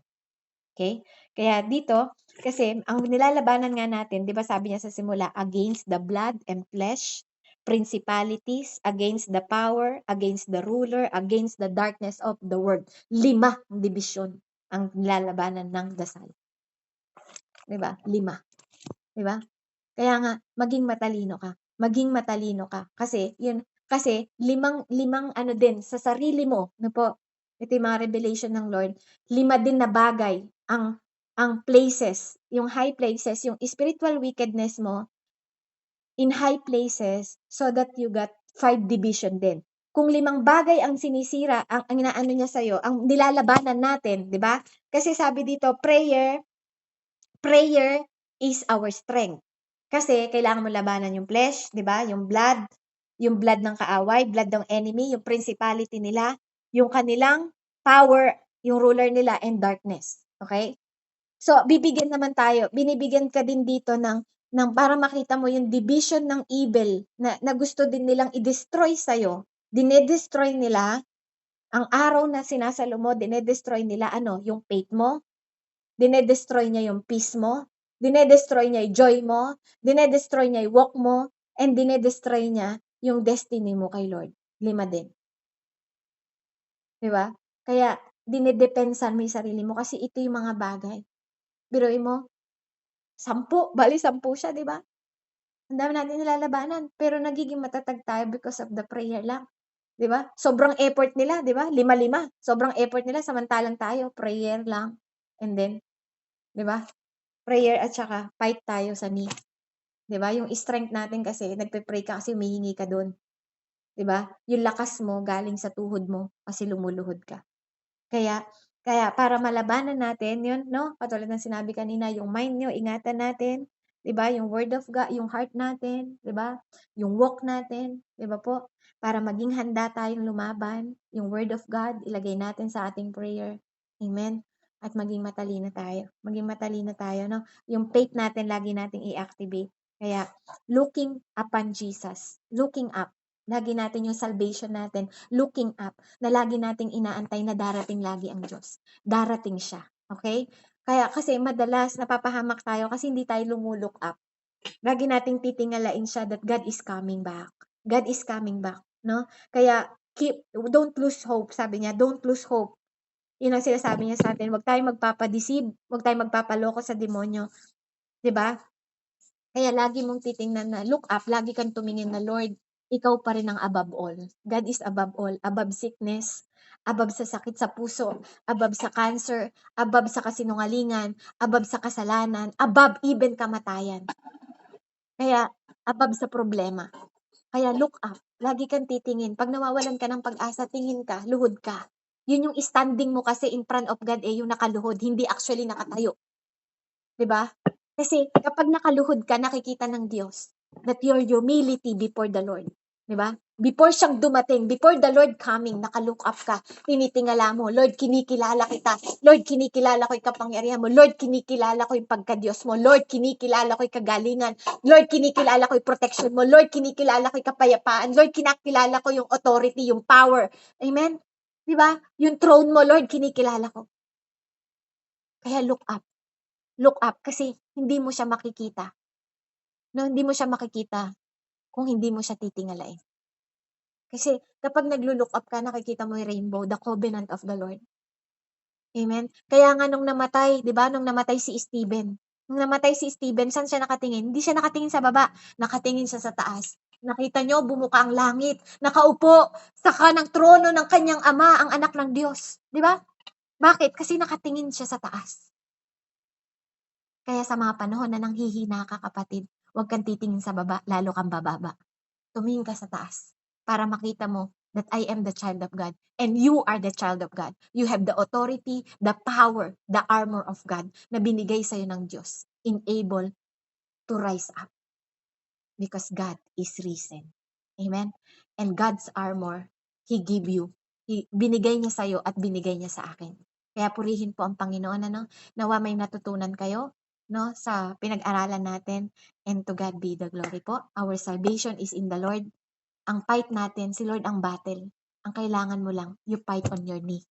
Okay? Kaya dito, kasi ang nilalabanan nga natin, 'di ba sabi niya sa simula, against the blood and flesh, principalities, against the power, against the ruler, against the darkness of the world. 5 division ang nilalabanan ng dasal. 'Di ba? 5. 'Di ba? Kaya nga maging matalino ka. Maging matalino ka kasi limang ano din sa sarili mo, no po. Ito yung mga revelation ng Lord. 5 din na bagay ang places, yung high places, yung spiritual wickedness mo in high places so that you got 5 division din. Kung 5 bagay ang sinisira, ang inaano niya sa'yo, ang nilalabanan natin, di ba? Kasi sabi dito, prayer is our strength. Kasi kailangan mo labanan yung flesh, di ba? Yung blood ng kaaway, blood ng enemy, yung principality nila, yung kanilang power, yung ruler nila, and darkness. Okay? So, binibigyan ka din dito ng para makita mo yung division ng evil na gusto din nilang i-destroy sa'yo. Dinedestroy nila, ang araw na sinasalo mo, dinedestroy nila yung faith mo, dinedestroy niya yung peace mo, dinedestroy niya yung joy mo, dinedestroy niya yung walk mo, and dinedestroy niya yung destiny mo kay Lord. 5 din. Diba? Kaya, dinedepensan mo yung sarili mo kasi ito yung mga bagay. Biruin mo, 10 siya, di ba? Ang dami nating nilalabanan, pero nagiging matatag tayo because of the prayer lang. 'Di ba? Sobrang effort nila, 'di ba? 5-5. Sobrang effort nila samantalang tayo prayer lang. And then, 'di ba? Prayer at saka fight tayo sa knee. 'Di ba? Yung strength natin kasi nagpe-pray ka kasi humihingi ka do'n. 'Di ba? Yung lakas mo galing sa tuhod mo kasi lumuluhod ka. Kaya kaya para malabanan natin 'yun 'no, katulad ng sinabi kanina, yung mind niyo ingatan natin, 'di ba? Yung word of God, yung heart natin, 'di ba? Yung walk natin, 'di ba po? Para maging handa tayong lumaban, yung word of God ilagay natin sa ating prayer. Amen. At maging matalino tayo 'no. Yung faith natin lagi nating i-activate. Kaya looking upon Jesus, looking up. Lagi natin yung salvation natin, looking up na lagi nating inaantay na darating lagi ang Diyos. Darating siya, okay? Kaya kasi madalas napapahamak tayo kasi hindi tayo lumu-look up. Lagi nating titingalain siya that God is coming back. God is coming back, no? Kaya don't lose hope, sabi niya, don't lose hope. Yun ang sinasabi niya sa atin, huwag tayong magpapadeceive, huwag tayong magpapaloko sa demonyo, 'di ba? Kaya lagi mong titingnan na look up, lagi kang tumingin na Lord, ikaw pa rin ang above all. God is above all, above sickness, above sa sakit sa puso, above sa cancer, above sa kasinungalingan, above sa kasalanan, above even kamatayan. Kaya above sa problema. Kaya look up, lagi kang titingin. Pag nawawalan ka ng pag-asa, tingin ka, luhod ka. Yun yung standing mo kasi in front of God yung nakaluhod, hindi actually nakatayo. 'Di ba? Kasi kapag nakaluhod ka, nakikita ng Diyos that your humility before the Lord. 'Di ba? Before siyang dumating, before the Lord coming, naka-look up ka, tinitingala mo, Lord, kinikilala kita. Lord, kinikilala ko yung kapangyarihan mo. Lord, kinikilala ko yung pagka-Diyos mo. Lord, kinikilala ko yung kagalingan. Lord, kinikilala ko yung protection mo. Lord, kinikilala ko yung kapayapaan. Lord, kinakilala ko yung authority, yung power. Amen? 'Di ba? Yung throne mo, Lord, kinikilala ko. Kaya look up. Look up kasi hindi mo siya makikita. No, hindi mo siya makikita kung hindi mo siya titingalain. Kasi kapag naglo-look up ka, nakikita mo yung rainbow, the covenant of the Lord. Amen? Kaya nga nung namatay, 'di ba? Nung namatay si Stephen. Nung namatay si Stephen, saan siya nakatingin? Hindi siya nakatingin sa baba, nakatingin siya sa taas. Nakita niyo, bumuka ang langit, nakaupo sa kanang trono ng kanyang ama, ang anak ng Diyos. 'Di ba? Bakit? Kasi nakatingin siya sa taas. Kaya sa mga panahon na nanghihina ka kapatid, huwag kang titingin sa baba, lalo kang bababa. Tumingin ka sa taas para makita mo that I am the child of God and you are the child of God. You have the authority, the power, the armor of God na binigay sa'yo ng Diyos, enable to rise up because God is risen. Amen? And God's armor, He give you. Binigay niya sa'yo at binigay niya sa akin. Kaya purihin po ang Panginoon, ano? Nawa may natutunan kayo, no? Sa pinag-aralan natin. And to God be the glory po. Our salvation is in the Lord. Ang fight natin, si Lord ang battle. Ang kailangan mo lang, you fight on your knee.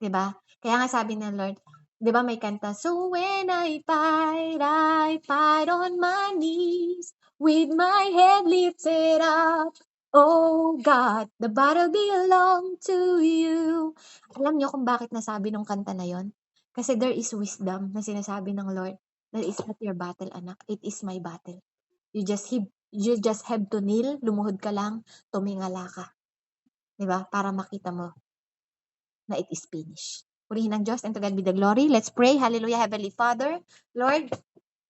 'Di ba? Kaya nga sabi ng Lord, 'di ba may kanta, so when I fight on my knees, with my head lifted up. Oh God, the battle belong to you. Alam niyo kung bakit nasabi nung kanta na yon? Kasi there is wisdom na sinasabi ng Lord, that is not your battle, anak. It is my battle. You just have to kneel, lumuhod ka lang, tumingala ka. 'Di ba? Para makita mo na it is finished. Purihin ang Diyos and to God be the glory. Let's pray. Hallelujah, Heavenly Father. Lord,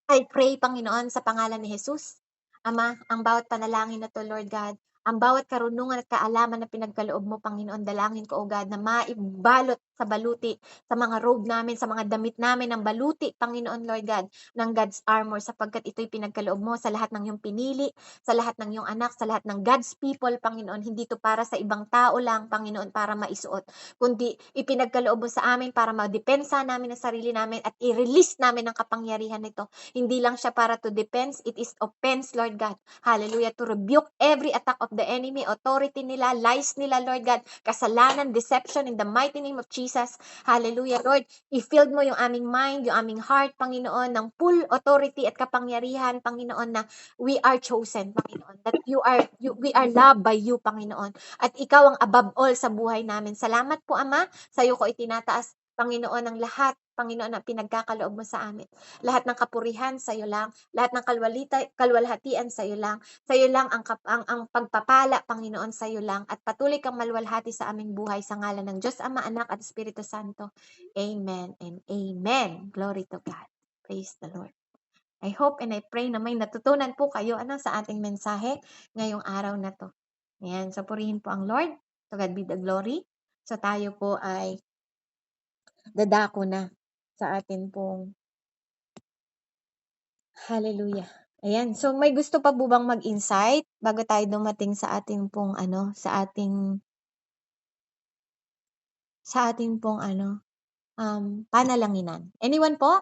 I pray, Panginoon, sa pangalan ni Jesus. Ama, ang bawat panalangin na to, Lord God, ang bawat karunungan at kaalaman na pinagkaloob mo, Panginoon, dalangin ko, O God, na maibalot sa baluti, sa mga robe namin, sa mga damit namin, ng baluti, Panginoon, Lord God, ng God's armor, sapagkat ito'y pinagkaloob mo sa lahat ng iyong pinili, sa lahat ng iyong anak, sa lahat ng God's people, Panginoon. Hindi to para sa ibang tao lang, Panginoon, para maisuot, kundi ipinagkaloob mo sa amin para madepensa namin ang sarili namin at i-release namin ang kapangyarihan nito. Hindi lang siya para to defense, it is offense, Lord God. Hallelujah, to rebuke every attack of the enemy, authority nila, lies nila, Lord God, kasalanan, deception, in the mighty name of Jesus. Hallelujah, Lord. I-filled mo yung aming mind, yung aming heart, Panginoon, ng full authority at kapangyarihan, Panginoon, na we are chosen, Panginoon. That we are loved by you, Panginoon. At ikaw ang above all sa buhay namin. Salamat po, Ama. Sa iyo ko itinataas, Panginoon, ang lahat Panginoon, na pinagkakaloob mo sa amin. Lahat ng kapurihan sa iyo lang, lahat ng kalwalhatian sa iyo lang. Sa iyo lang ang pagpapala, Panginoon, sa iyo lang, at patuloy kang maluwalhati sa aming buhay sa ngalan ng Diyos Ama, Anak at Espiritu Santo. Amen and amen. Glory to God. Praise the Lord. I hope and I pray na may natutunan po kayo sa ating mensahe ngayong araw na to. Ayan, so purihin po ang Lord. To God be the glory. So tayo po ay dadako na sa atin pong hallelujah. Ayan, so may gusto pa po bang mag-insight bago tayo dumating sa ating pong sa ating pong panalanginan? Anyone po?